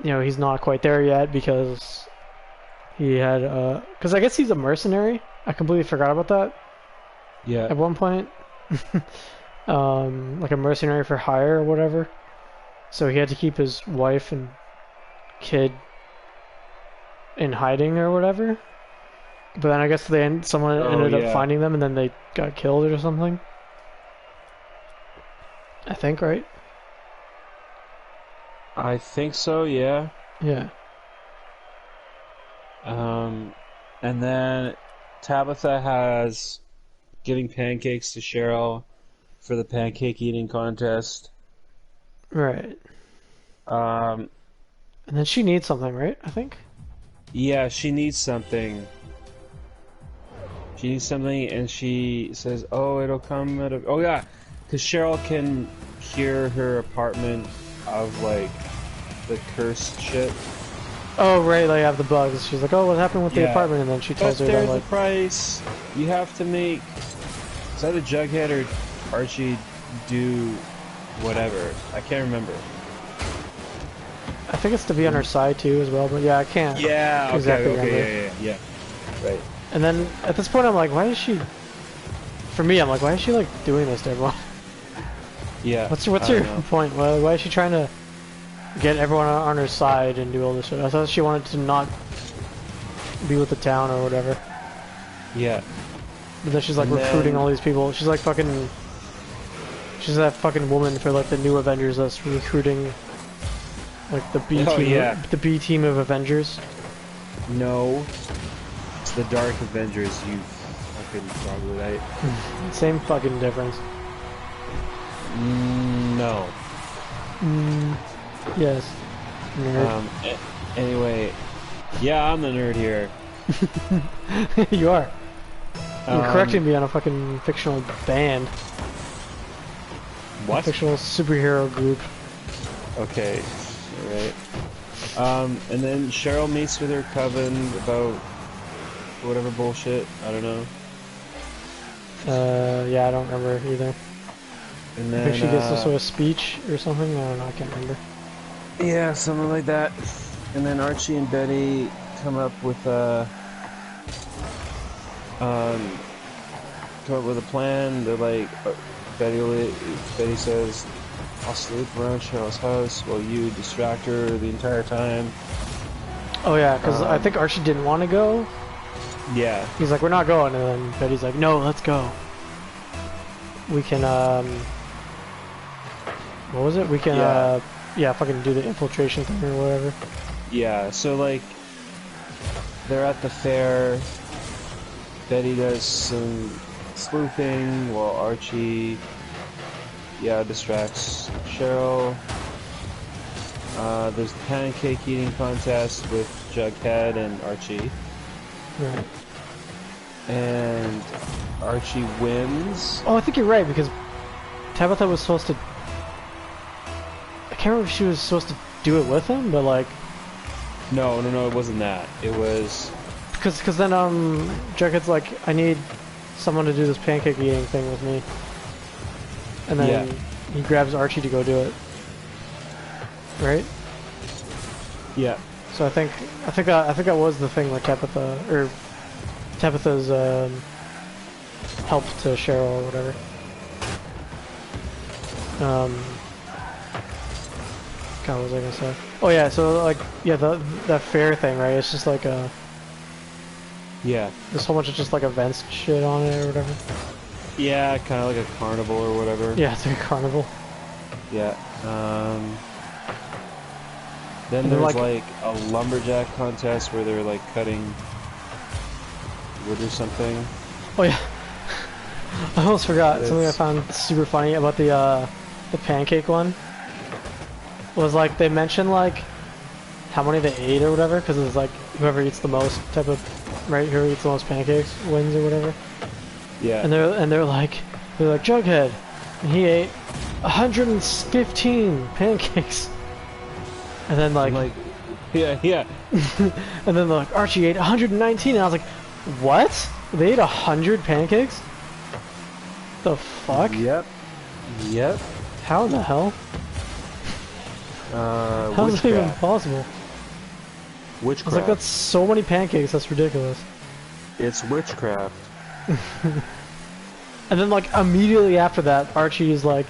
Speaker 1: he's not quite there yet because he had because I guess he's a mercenary. I completely forgot about that
Speaker 2: Yeah.
Speaker 1: at one point. Like a mercenary for hire or whatever. So he had to keep his wife and kid in hiding or whatever. But then I guess someone ended up finding them and then they got killed or something. I think, right?
Speaker 2: I think so, yeah.
Speaker 1: Yeah.
Speaker 2: And then Tabitha has giving pancakes to Cheryl for the pancake eating contest.
Speaker 1: Right.
Speaker 2: Um,
Speaker 1: And then she needs something, right? I think.
Speaker 2: yeah, she needs something. She needs something, and she says, "Oh, it'll come out of." Oh yeah, because Cheryl can hear her apartment of like the cursed shit.
Speaker 1: Oh, right, they have the bugs. She's like, oh, what happened with the
Speaker 2: Yeah.
Speaker 1: apartment? And then she tells
Speaker 2: But
Speaker 1: her that,
Speaker 2: there's
Speaker 1: like,
Speaker 2: a price. You have to make. Is that a Jughead or Archie do whatever? I can't remember.
Speaker 1: I think it's to be on her side too as well, but yeah, I can't
Speaker 2: Yeah.
Speaker 1: exactly
Speaker 2: Okay.
Speaker 1: remember.
Speaker 2: Yeah. Right.
Speaker 1: And then at this point, I'm like, why is she? For me, I'm like, why is she like doing this to everyone?
Speaker 2: Yeah.
Speaker 1: What's
Speaker 2: I
Speaker 1: your
Speaker 2: don't know.
Speaker 1: point? Why is she trying to get everyone on her side and do all this shit? I thought she wanted to not be with the town or whatever.
Speaker 2: Yeah.
Speaker 1: But then she's like
Speaker 2: And
Speaker 1: recruiting
Speaker 2: then-
Speaker 1: all these people. She's like fucking. She's that fucking woman for like the new Avengers that's recruiting like the B
Speaker 2: Oh,
Speaker 1: team,
Speaker 2: yeah.
Speaker 1: the B team of Avengers.
Speaker 2: No. It's the Dark Avengers. You fucking troglodyte.
Speaker 1: Same fucking difference.
Speaker 2: No.
Speaker 1: Yes. Nerd.
Speaker 2: Anyway, yeah, I'm the nerd here.
Speaker 1: You are. You're
Speaker 2: Um,
Speaker 1: correcting me on a fucking fictional band.
Speaker 2: What?
Speaker 1: Fictional superhero group.
Speaker 2: Okay, alright. And then Cheryl meets with her coven about whatever bullshit, I don't know.
Speaker 1: Yeah, I don't remember either.
Speaker 2: And
Speaker 1: I
Speaker 2: then,
Speaker 1: think she gets some sort of speech or something. I don't know. I can't remember.
Speaker 2: yeah, something like that. And then Archie and Betty come up with a plan. They're like, Betty says, "I'll sleep around Cheryl's house while you distract her the entire time."
Speaker 1: Oh yeah, because I think Archie didn't want to go.
Speaker 2: Yeah.
Speaker 1: He's like, we're not going, and then Betty's like, no, let's go. We can what was it? We can yeah, fucking do the infiltration thing or whatever.
Speaker 2: Yeah, so like they're at the fair. Betty does some sleuthing while Archie distracts Cheryl. There's the pancake eating contest with Jughead and Archie.
Speaker 1: Right.
Speaker 2: And Archie wins.
Speaker 1: Oh, I think you're right, because Tabitha was supposed to... I can't remember if she was supposed to do it with him, but like...
Speaker 2: No, it wasn't that. It was
Speaker 1: Cause then Jughead's like, I need someone to do this pancake eating thing with me, and then he grabs Archie to go do it, right?
Speaker 2: Yeah.
Speaker 1: So I think that was the thing where Tabitha's help to Cheryl or whatever. God, what was I gonna say? Oh yeah, so like that fair thing, right? It's just like there's a whole bunch of just like events shit on it or whatever.
Speaker 2: Yeah, kind of like a carnival or whatever.
Speaker 1: Yeah, it's like a carnival.
Speaker 2: Yeah. Then there's like a lumberjack contest where they're like cutting wood or something.
Speaker 1: Oh yeah. I almost forgot something I found super funny about the pancake one. Was like they mentioned like how many they ate or whatever, because it's like whoever eats the most type of, right? Whoever eats the most pancakes wins or whatever.
Speaker 2: Yeah.
Speaker 1: And they're like Jughead, and he ate 115 pancakes. And then like
Speaker 2: yeah.
Speaker 1: and then like Archie ate 119, and I was like, what? They ate 100 pancakes? The fuck?
Speaker 2: Yep.
Speaker 1: How in the hell? How is that even possible?
Speaker 2: Witchcraft.
Speaker 1: I was like, that's so many pancakes, that's ridiculous.
Speaker 2: It's witchcraft.
Speaker 1: And then like immediately after that, Archie is like,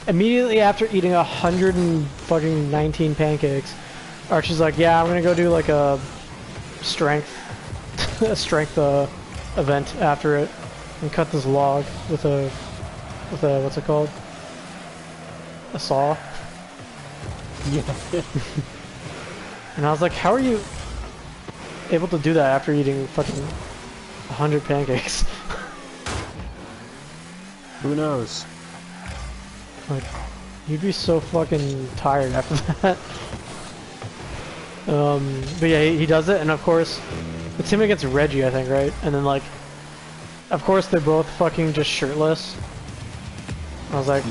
Speaker 1: immediately after eating 119 pancakes, Archie's like, yeah, I'm gonna go do like a strength event after it, and cut this log with a what's it called? A saw.
Speaker 2: Yeah.
Speaker 1: And I was like, how are you able to do that after eating fucking 100 pancakes?
Speaker 2: Who knows?
Speaker 1: Like, you'd be so fucking tired after that. But yeah, he does it, and of course, it's him against Reggie, I think, right? And then like, of course, they're both fucking just shirtless. I was like,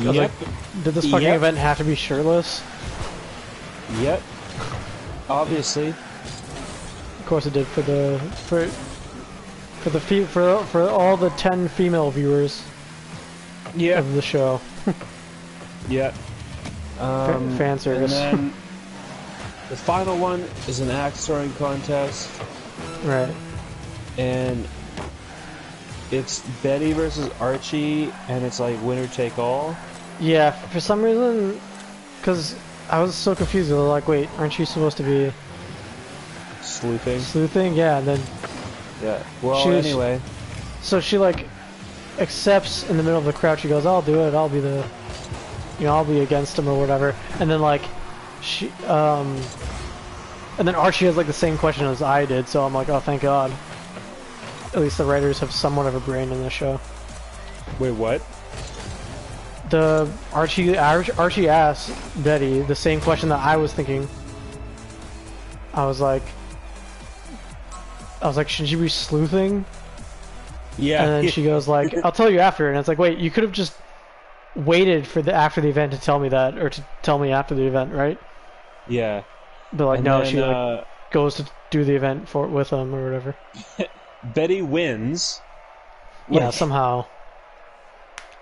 Speaker 1: did this fucking event have to be shirtless?
Speaker 2: Yep. Obviously.
Speaker 1: Of course it did for all the 10 female viewers.
Speaker 2: Yeah.
Speaker 1: Of the show.
Speaker 2: Yeah.
Speaker 1: Fan service.
Speaker 2: And then the final one is an axe throwing contest.
Speaker 1: Right.
Speaker 2: And it's Betty versus Archie, and it's like winner take all. Yeah,
Speaker 1: for some reason, because I was so confused. I was like, wait, aren't you supposed to be
Speaker 2: sleuthing?
Speaker 1: Sleuthing, yeah. And then
Speaker 2: yeah. Well, anyway.
Speaker 1: So she like accepts in the middle of the crowd. She goes, "I'll do it. I'll be the, I'll be against him or whatever." And then like she and then Archie has like the same question as I did. So I'm like, oh, thank God. At least the writers have somewhat of a brain in this show.
Speaker 2: Wait, what?
Speaker 1: The Archie asked Betty the same question that I was thinking. I was like, should you be sleuthing?
Speaker 2: Yeah.
Speaker 1: And then she goes like, I'll tell you after. And it's like, wait, you could have just waited for after the event to tell me that, or to tell me after the event, right?
Speaker 2: Yeah.
Speaker 1: But like, and no, then, she like goes to do the event with them or whatever.
Speaker 2: Betty wins.
Speaker 1: Yeah, somehow.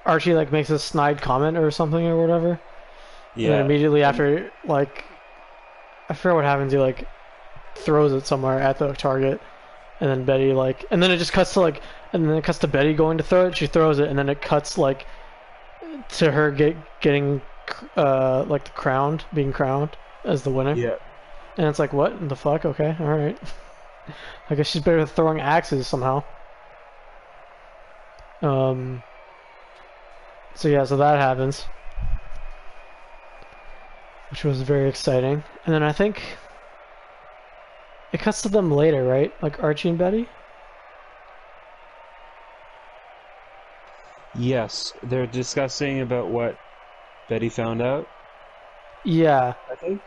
Speaker 1: Archie like makes a snide comment or something or whatever. Yeah. And then immediately after, like, I forget what happens. He like throws it somewhere at the target, and then Betty like, and then it just cuts to like, and then it cuts to Betty going to throw it. She throws it, and then it cuts like to her getting like being crowned as the winner.
Speaker 2: Yeah.
Speaker 1: And it's like, what the fuck? Okay, all right. I guess she's better at throwing axes somehow. So yeah, so that happens, which was very exciting. And then I think it cuts to them later, right? Like Archie and Betty?
Speaker 2: Yes, they're discussing about what Betty found out.
Speaker 1: Yeah.
Speaker 2: I think.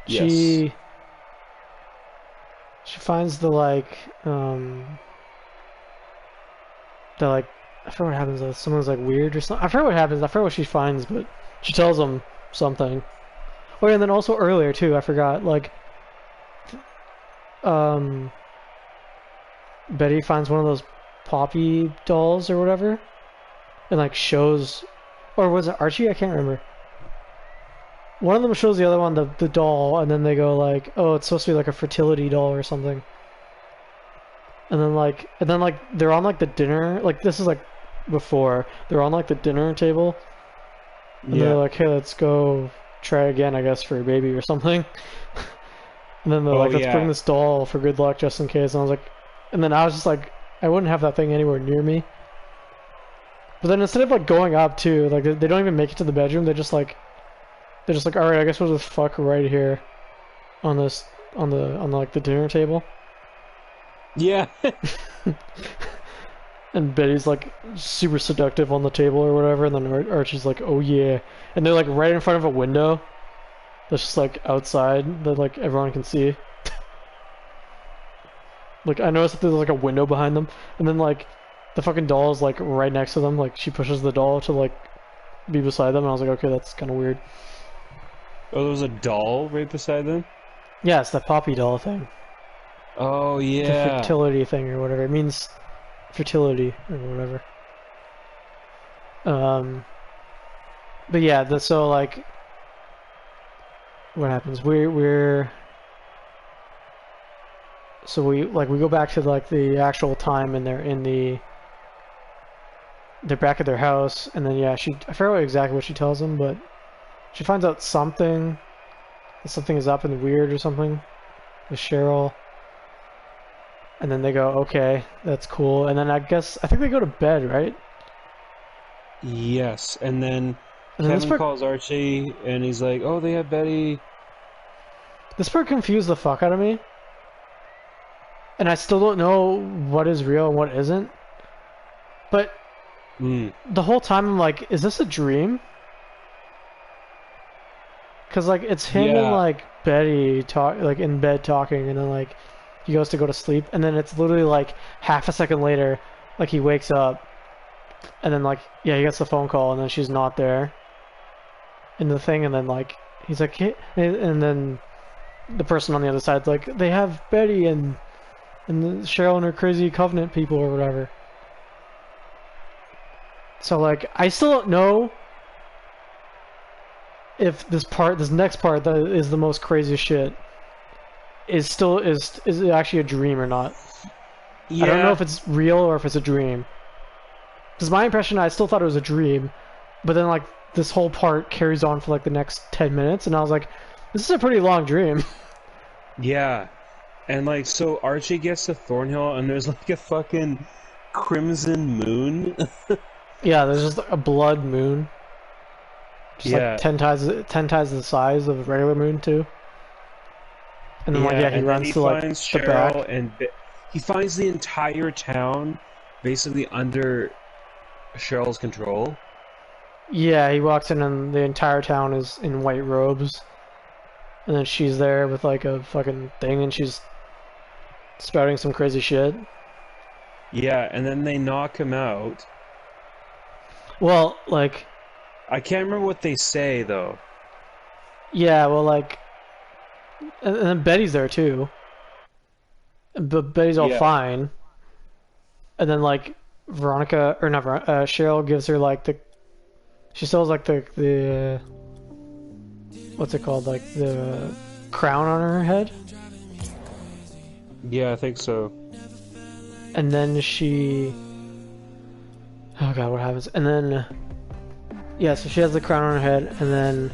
Speaker 1: She finds the like I forget what happens. Someone's like weird or something. I forget what happens. I forget what she finds, but she tells them something. Oh yeah, and then also earlier too. I forgot. Like, Betty finds one of those Poppy dolls or whatever, and like shows, or was it Archie? I can't remember. One of them shows the other one the doll, and then they go like, "Oh, it's supposed to be like a fertility doll or something." And then like they're on like the dinner, like this is like before they're on like the dinner table, and they're like, "Hey, let's go try again, I guess, for a baby or something." And then they're like, "Let's bring this doll for good luck just in case." And I was like, and then I was just like, I wouldn't have that thing anywhere near me. But then instead of like going up too, like they don't even make it to the bedroom. They're just like, all right, I guess we'll just fuck right here, on this, on like the dinner table.
Speaker 2: Yeah.
Speaker 1: And Betty's like super seductive on the table or whatever, and then Archie's like, "Oh yeah," and they're like right in front of a window that's just like outside that like everyone can see. Like I noticed that there's like a window behind them, and then like the fucking doll is like right next to them. Like she pushes the doll to like be beside them, and I was like, okay, that's kind of weird.
Speaker 2: Oh, there was a doll right beside them?
Speaker 1: Yeah, it's the Poppy doll thing.
Speaker 2: Oh yeah.
Speaker 1: The fertility thing or whatever. It means fertility or whatever. But yeah, so like, what happens? So we go back to like the actual time, and they're back at their house, and then yeah, I forget exactly what she tells them, but she finds out something, that something is up and weird or something with Cheryl. And then they go, okay, that's cool. And then I think they go to bed, right?
Speaker 2: Yes, and then Kevin calls Archie, and he's like, "Oh, they have Betty."
Speaker 1: This part confused the fuck out of me. And I still don't know what is real and what isn't. But the whole time I'm like, is this a dream? Because like it's him and like Betty like in bed talking, and then like he goes to go to sleep, and then it's literally like half a second later, like he wakes up, and then like he gets the phone call, and then she's not there in the thing, and then like he's like, hey, and then the person on the other side's like, they have Betty and Cheryl and her crazy Covenant people or whatever. So like I still don't know if this next part that is the most craziest shit is it actually a dream or not. Yeah. I don't know if it's real or if it's a dream. Because my impression, I still thought it was a dream, but then like this whole part carries on for like the next 10 minutes, and I was like, this is a pretty long dream.
Speaker 2: Yeah. And like, so Archie gets to Thornhill, and there's like a fucking crimson moon.
Speaker 1: Yeah, there's just a blood moon. Just like 10 times the size of a regular moon too. And then he runs to like the back,
Speaker 2: and he finds the entire town basically under Cheryl's control.
Speaker 1: Yeah, he walks in and the entire town is in white robes, and then she's there with like a fucking thing, and she's spouting some crazy shit.
Speaker 2: Yeah, and then they knock him out.
Speaker 1: Well, like,
Speaker 2: I can't remember what they say though.
Speaker 1: Yeah, well, like, and then Betty's there too, but Betty's all fine. And then like Cheryl gives her like she sells like the what's it called, like the crown on her head.
Speaker 2: Yeah, I think so.
Speaker 1: And then oh god, what happens? And then so she has the crown on her head, and then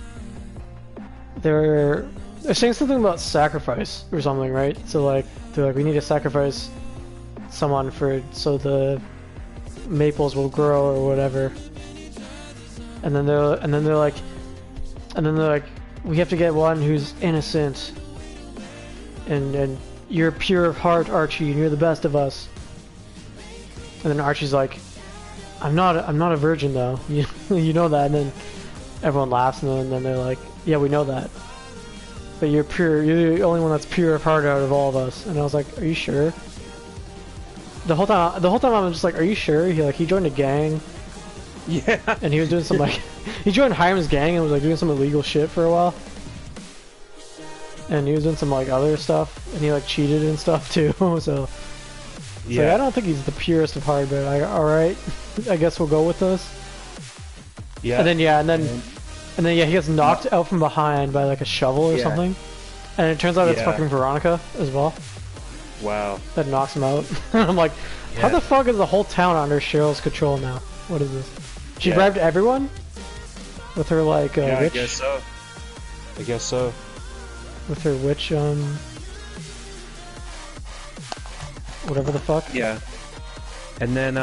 Speaker 1: they're saying something about sacrifice or something, right? So like they're like, we need to sacrifice someone so the maples will grow or whatever. And then they're like, we have to get one who's innocent, and you're pure of heart, Archie, and you're the best of us. And then Archie's like, I'm not a virgin though. You know that. And then everyone laughs, and then they're like, yeah, we know that. But you're pure. You're the only one that's pure of heart out of all of us. And I was like, are you sure? The whole time I'm just like, are you sure? He joined a gang.
Speaker 2: Yeah.
Speaker 1: And he was doing some he joined Hiram's gang and was like doing some illegal shit for a while. and he was in some like other stuff, and he like cheated and stuff too. So
Speaker 2: Yeah.
Speaker 1: I don't think he's the purest of heart, but all right, I guess we'll go with this.
Speaker 2: Yeah.
Speaker 1: And then yeah, he gets knocked out from behind by like a shovel or something, and it turns out it's fucking Veronica as well.
Speaker 2: Wow.
Speaker 1: That knocks him out. I'm like, how the fuck is the whole town under Cheryl's control now? What is this? She bribed everyone with her like witch.
Speaker 2: I guess so. I guess so.
Speaker 1: With her witch whatever the fuck.
Speaker 2: Yeah. And then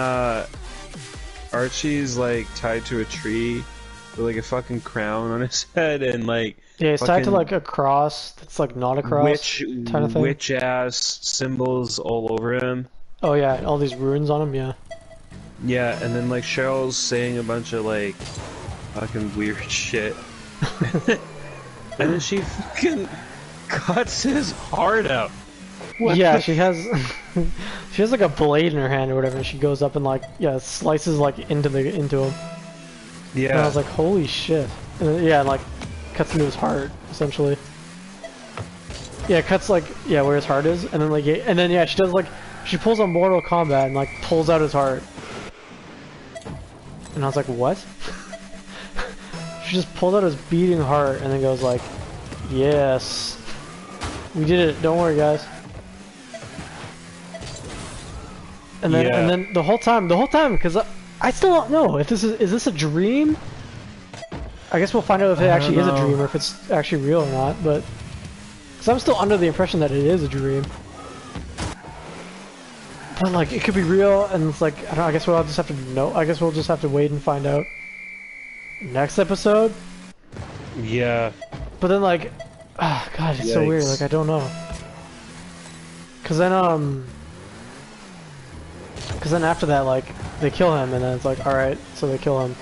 Speaker 2: Archie's like tied to a tree with like a fucking crown on his head, and like
Speaker 1: he's tied to like a cross that's like not a cross kind of thing.
Speaker 2: Witch ass symbols all over him.
Speaker 1: Oh yeah, all these runes on him.
Speaker 2: Yeah, and then like Cheryl's saying a bunch of like fucking weird shit, and then she fucking cuts his heart out. What
Speaker 1: she has she has like a blade in her hand or whatever, and she goes up and like slices like into him.
Speaker 2: Yeah.
Speaker 1: And I was like, holy shit. And then, like cuts into his heart essentially. Yeah, cuts like where his heart is, and then like she does like she pulls on Mortal Kombat and like pulls out his heart. And I was like, what? She just pulled out his beating heart and then goes like, yes, we did it. Don't worry, guys. And then the whole time, because I still don't know if this is this a dream? I guess we'll find out if it actually is a dream or if it's actually real or not. But because I'm still under the impression that it is a dream. But like it could be real, and it's like I don't know, I guess we'll just have to know. I guess we'll just have to wait and find out. Next episode.
Speaker 2: Yeah.
Speaker 1: But then like, God, it's so weird. Like I don't know. Cause then after that, like they kill him, and then it's like, all right, so they kill him,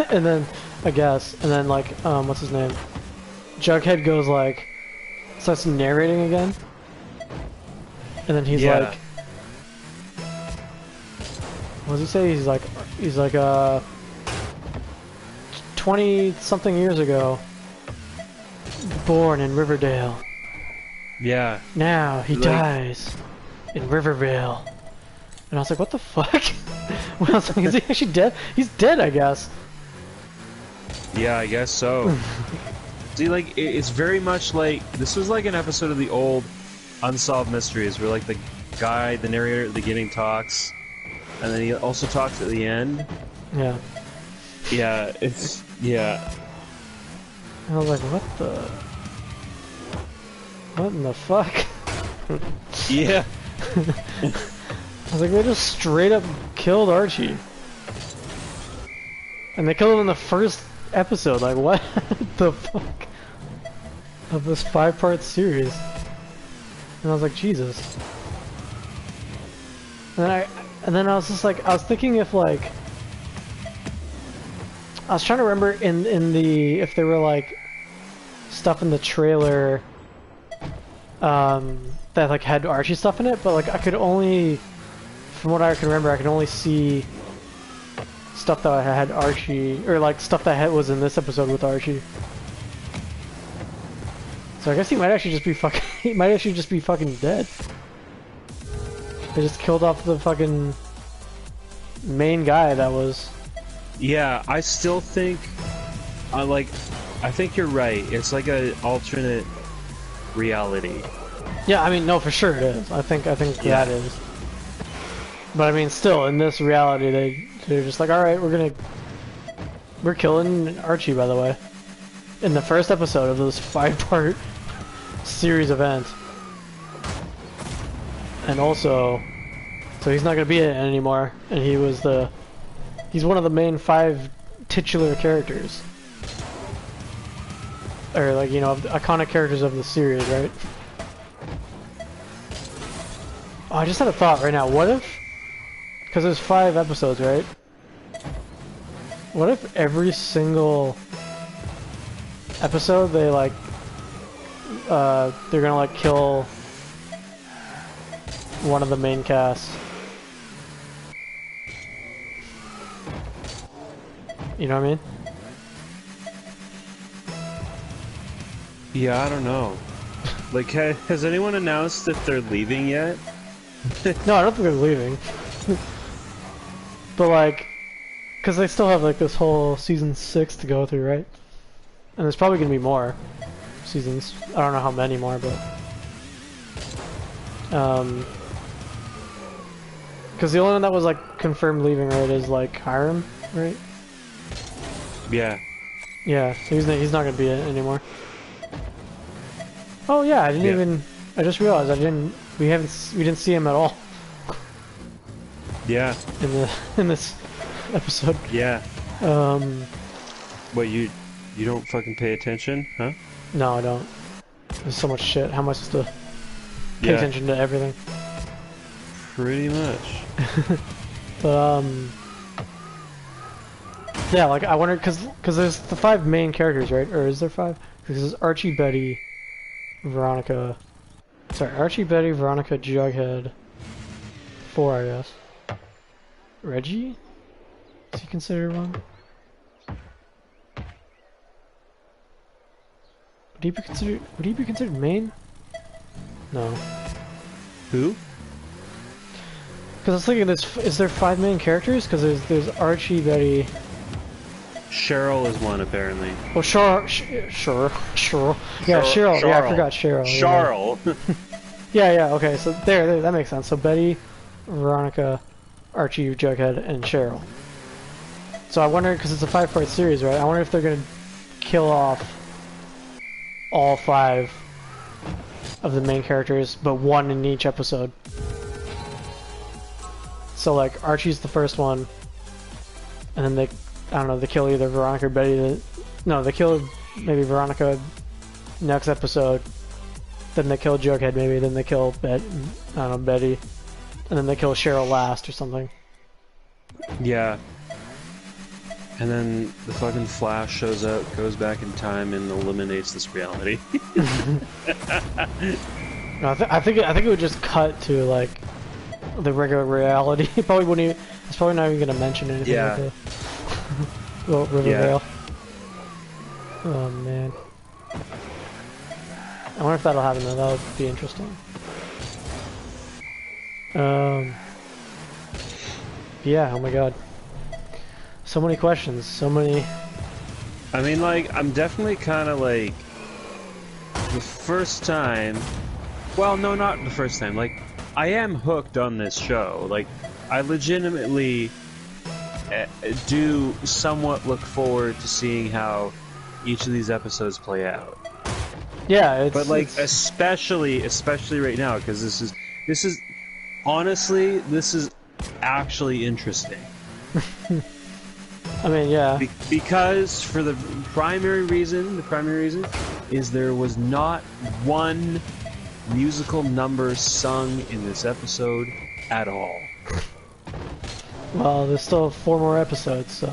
Speaker 1: and then I guess, and then like what's his name? Jughead goes like, starts narrating again, and then he's like. What does he say? He's like 20-something years ago, born in Riverdale.
Speaker 2: Yeah.
Speaker 1: Now he dies in Rivervale. And I was like, what the fuck? Well, I was like, is he actually dead? He's dead, I guess.
Speaker 2: Yeah, I guess so. See, like, it's very much like, this was like an episode of the old Unsolved Mysteries, where like the guy, the narrator at the beginning talks, and then he also talks at the end.
Speaker 1: Yeah.
Speaker 2: Yeah, it's... yeah.
Speaker 1: And I was like, what the... What in the fuck?
Speaker 2: Yeah.
Speaker 1: I was like, they just straight up killed Archie. And they killed him in the first episode, like what the fuck? Of this 5-part series. And I was like, Jesus. And then I was just like, I was thinking if like... I was trying to remember in the... if there were like... stuff in the trailer... that like had Archie stuff in it, but like I could only... from what I can remember, I could only see... stuff that had Archie... or like stuff that was in this episode with Archie. So I guess he might actually just be fucking... he might actually just be fucking dead. They just killed off the fucking... main guy that was...
Speaker 2: Yeah, I still think... I think you're right. It's like an alternate reality.
Speaker 1: Yeah, I mean, no, for sure it is. I think that is. But I mean, still, in this reality, they're just like, alright, we're killing Archie, by the way. In the first episode of this 5-part series event. And also, so he's not gonna be in it anymore, and he's one of the main 5 titular characters. Or like, you know, iconic characters of the series, right? Oh, I just had a thought right now. What if... because there's 5 episodes, right? What if every single episode they like... they're gonna like kill... one of the main cast? You know what I mean?
Speaker 2: Yeah, I don't know. Like, has anyone announced if they're leaving yet?
Speaker 1: No, I don't think they're leaving. But like, because they still have like this whole season 6 to go through, right? And there's probably gonna be more seasons. I don't know how many more, but because the only one that was like confirmed leaving, right, is like Hiram, right?
Speaker 2: Yeah.
Speaker 1: Yeah, so he's not gonna be it anymore. Oh yeah, I didn't even. I just realized we didn't see him at all.
Speaker 2: Yeah.
Speaker 1: In this episode.
Speaker 2: Yeah. What, you don't fucking pay attention, huh?
Speaker 1: No, I don't. There's so much shit. How am I supposed to pay attention to everything?
Speaker 2: Pretty much.
Speaker 1: But yeah, like I wonder because there's the 5 main characters, right? Or is there 5? Because there's Archie, Betty, Veronica. Sorry, Archie, Betty, Veronica, Jughead. 4, I guess. Reggie? Is he considered one? Would he be considered main? No.
Speaker 2: Who?
Speaker 1: Because I was thinking, is there 5 main characters? Because there's Archie, Betty.
Speaker 2: Cheryl is one, apparently.
Speaker 1: Oh, Cheryl. Yeah, Cheryl. Yeah, I forgot Cheryl.
Speaker 2: Cheryl.
Speaker 1: Yeah, okay, so there, that makes sense. So Betty, Veronica, Archie, Jughead, and Cheryl. So I wonder, because it's a 5-part series, right? I wonder if they're gonna kill off all 5 of the main characters, but 1 in each episode. So like Archie's the first one, and then I don't know, they kill either Veronica or Betty. No, they kill maybe Veronica next episode. Then they kill Jughead maybe. Then they kill Betty, and then they kill Cheryl last or something.
Speaker 2: Yeah. And then the fucking Flash shows up, goes back in time, and eliminates this reality.
Speaker 1: No, I think it would just cut to like the regular reality. It probably wouldn't even. It's probably not even gonna mention anything.
Speaker 2: Yeah.
Speaker 1: Like well, Rivervale. Yeah. Oh man. I wonder if that'll happen though. That would be interesting. Yeah. Oh my god. So many questions. So many.
Speaker 2: I mean, like, I'm definitely kind of like the first time. Well, no, not the first time. Like, I am hooked on this show. Like, I legitimately do somewhat look forward to seeing how each of these episodes play out.
Speaker 1: Yeah,
Speaker 2: especially right now, because this is honestly, this is actually interesting.
Speaker 1: I mean, yeah.
Speaker 2: Because for the primary reason is there was not one musical number sung in this episode at all.
Speaker 1: Well, there's still 4 more episodes, so.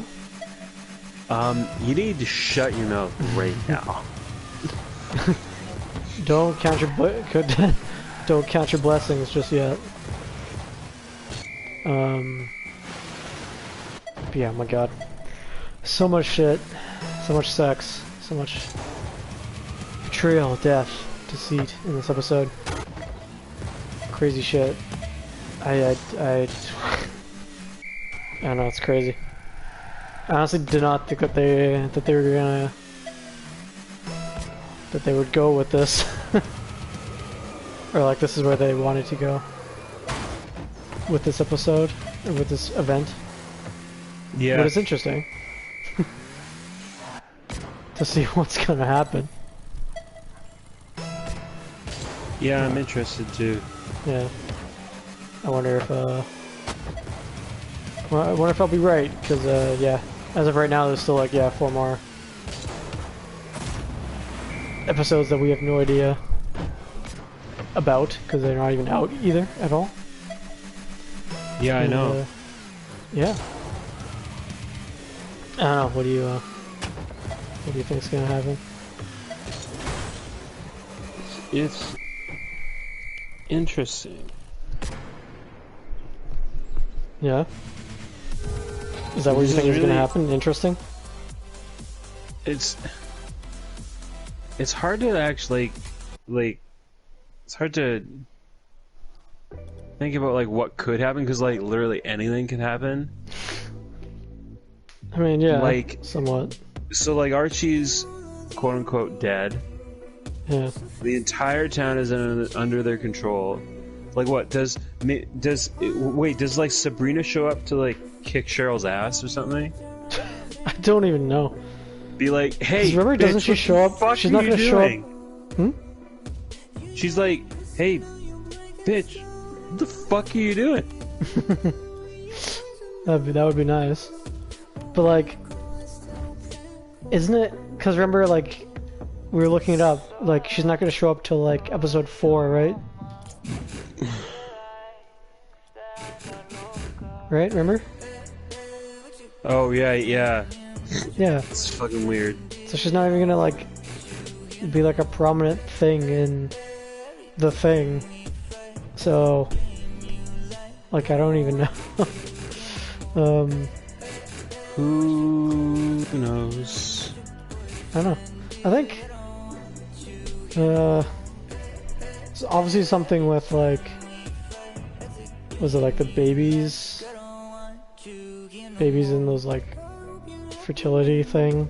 Speaker 2: You need to shut your mouth right now.
Speaker 1: Don't count your blessings just yet. Yeah, my god. So much shit, so much sex, so much betrayal, death, deceit in this episode. Crazy shit. I don't know, it's crazy. I honestly did not think that they were gonna they would go with this. Or like this is where they wanted to go with this episode or with this event.
Speaker 2: Yeah.
Speaker 1: But it's interesting to see what's gonna happen.
Speaker 2: Yeah, I'm interested too.
Speaker 1: Yeah. I wonder if well, I wonder if I'll be right, because yeah, as of right now there's still like 4 more episodes that we have no idea about, because they're not even out either at all.
Speaker 2: Yeah, I know.
Speaker 1: Yeah. I don't know. What do you think's gonna happen?
Speaker 2: It's interesting.
Speaker 1: Yeah. Is that what you think is gonna happen? Interesting.
Speaker 2: It's hard to actually like it's hard to think about like what could happen because like literally anything can happen.
Speaker 1: I mean, yeah,
Speaker 2: like
Speaker 1: somewhat.
Speaker 2: So like Archie's quote unquote dead.
Speaker 1: Yeah.
Speaker 2: The entire town is under their control. Like what does like Sabrina show up to like kick Cheryl's ass or something?
Speaker 1: I don't even know.
Speaker 2: Be like, hey,
Speaker 1: remember, doesn't she show up? She's not gonna show up. Hmm?
Speaker 2: She's like, hey, bitch, what the fuck are you doing?
Speaker 1: That would be nice. But like, isn't it? Because remember, like, we were looking it up. Like, she's not gonna show up till like episode 4, right? Right? Remember?
Speaker 2: Oh yeah, yeah.
Speaker 1: Yeah.
Speaker 2: It's fucking weird.
Speaker 1: So she's not even gonna like be like a prominent thing in the thing. So like I don't even know.
Speaker 2: Who knows?
Speaker 1: I don't know. I think it's obviously something with like, was it like the babies in those like fertility thing?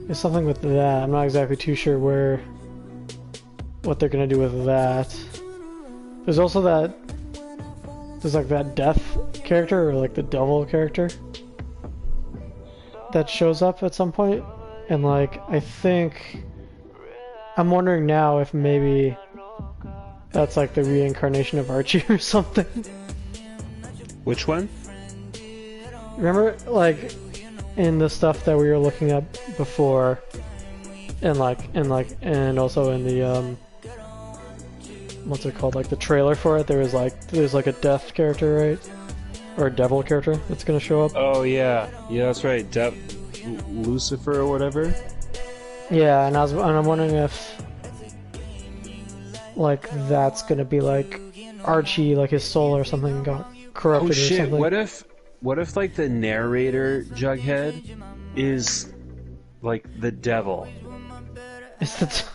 Speaker 1: There's something with that. I'm not exactly too sure what they're gonna do with that. There's also there's like that death character, or like the devil character that shows up at some point, and like I'm wondering now if maybe that's like the reincarnation of Archie or something.
Speaker 2: Which one?
Speaker 1: Remember, like, in the stuff that we were looking up before, and also in the what's it called? Like the trailer for it, there's like a death character, right? Or a devil character that's gonna show up.
Speaker 2: Oh yeah, yeah, that's right. Lucifer or whatever.
Speaker 1: Yeah, and I'm wondering if like that's gonna be like Archie, like his soul or something got corrupted
Speaker 2: Oh shit!
Speaker 1: or something.
Speaker 2: What if like the narrator Jughead is like the devil?
Speaker 1: Is that?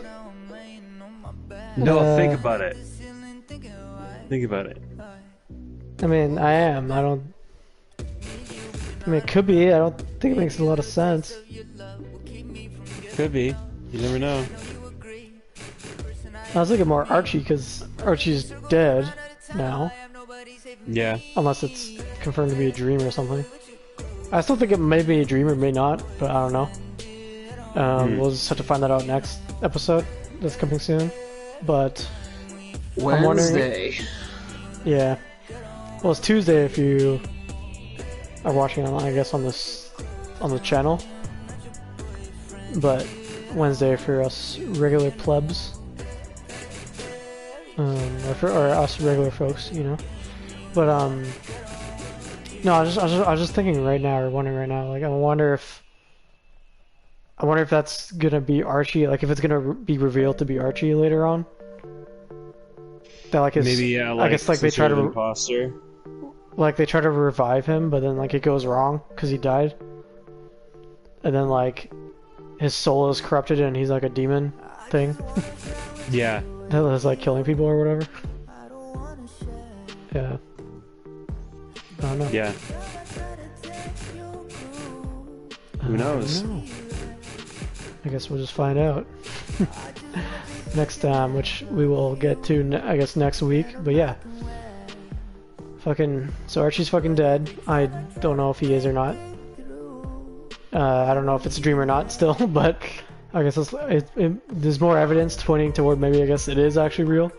Speaker 2: No, think about it. Think about it.
Speaker 1: I mean, I mean, it could be. I don't think it makes a lot of sense.
Speaker 2: Could be. You never know.
Speaker 1: I was thinking more Archie, because Archie's dead now.
Speaker 2: Yeah.
Speaker 1: Unless it's confirmed to be a dream or something. I still think it may be a dream or may not, but I don't know. We'll just have to find that out next episode that's coming soon. But
Speaker 2: Wednesday.
Speaker 1: I'm wondering, yeah. Well, it's Tuesday if you are watching on, I guess, on the channel. But Wednesday for us regular plebs, or us regular folks, you know. But no, I was just thinking right now, or wondering right now, like I wonder if that's gonna be Archie, like if it's gonna be revealed to be Archie later on. That like his,
Speaker 2: maybe yeah, like
Speaker 1: I guess like they try to
Speaker 2: imposter.
Speaker 1: Like they try to revive him, but then like it goes wrong because he died, and then like his soul is corrupted and he's like a demon thing.
Speaker 2: Yeah.
Speaker 1: That is like killing people or whatever. Yeah. I don't know.
Speaker 2: Yeah. Who knows?
Speaker 1: I guess we'll just find out next time, which we will get to, I guess, next week. But yeah. So Archie's fucking dead. I don't know if he is or not. I don't know if it's a dream or not still, but I guess there's more evidence pointing toward maybe, I guess, it is actually real.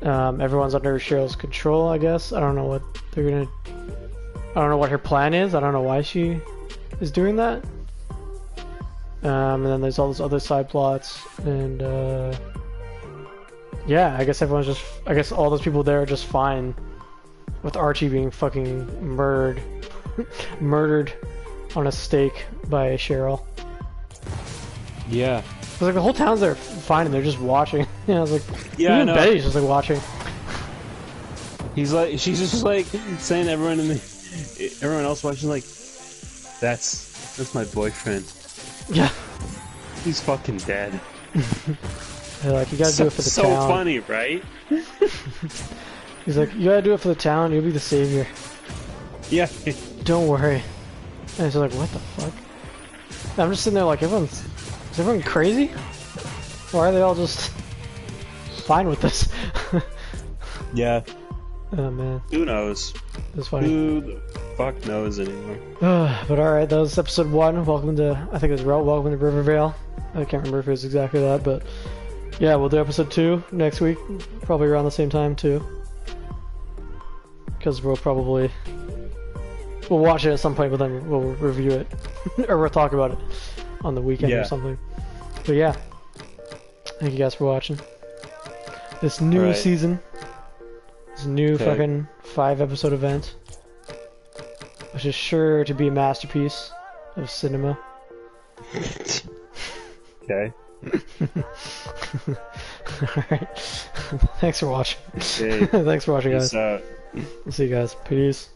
Speaker 1: Everyone's under Cheryl's control, I guess. I don't know what they're gonna... I don't know what her plan is. I don't know why she is doing that. And then there's all those other side plots, and yeah, I guess everyone's just... I guess all those people there are just fine with Archie being fucking murdered on a stake by Cheryl.
Speaker 2: Yeah.
Speaker 1: It's like the whole town's there fine and they're just watching. You know, I was like,
Speaker 2: yeah,
Speaker 1: even Betty's just like watching.
Speaker 2: She's just like saying everyone else watching like, that's my boyfriend.
Speaker 1: Yeah.
Speaker 2: He's fucking dead.
Speaker 1: They're like, you gotta do it for the
Speaker 2: so
Speaker 1: town.
Speaker 2: funny, right?
Speaker 1: He's like, you gotta do it for the town, you'll be the savior.
Speaker 2: Yeah.
Speaker 1: Don't worry. And he's like, what the fuck? And I'm just sitting there like, is everyone crazy? Why are they all just fine with this?
Speaker 2: Yeah.
Speaker 1: Oh man.
Speaker 2: Who knows?
Speaker 1: It's funny.
Speaker 2: Who the fuck knows anymore?
Speaker 1: But alright, that was episode 1. Welcome to, I think it was Welcome to Rivervale. I can't remember if it was exactly that, but yeah, we'll do episode 2 next week. Probably around the same time too. Because we'll watch it at some point, but then we'll review it. Or we'll talk about it on the weekend or something. But yeah. Thank you guys for watching. This new season. This new fucking 5-episode event. Which is sure to be a masterpiece of cinema.
Speaker 2: Okay.
Speaker 1: Alright. Thanks for watching.
Speaker 2: Okay.
Speaker 1: Thanks for watching, guys.
Speaker 2: Peace out.
Speaker 1: We'll see you guys. Peace.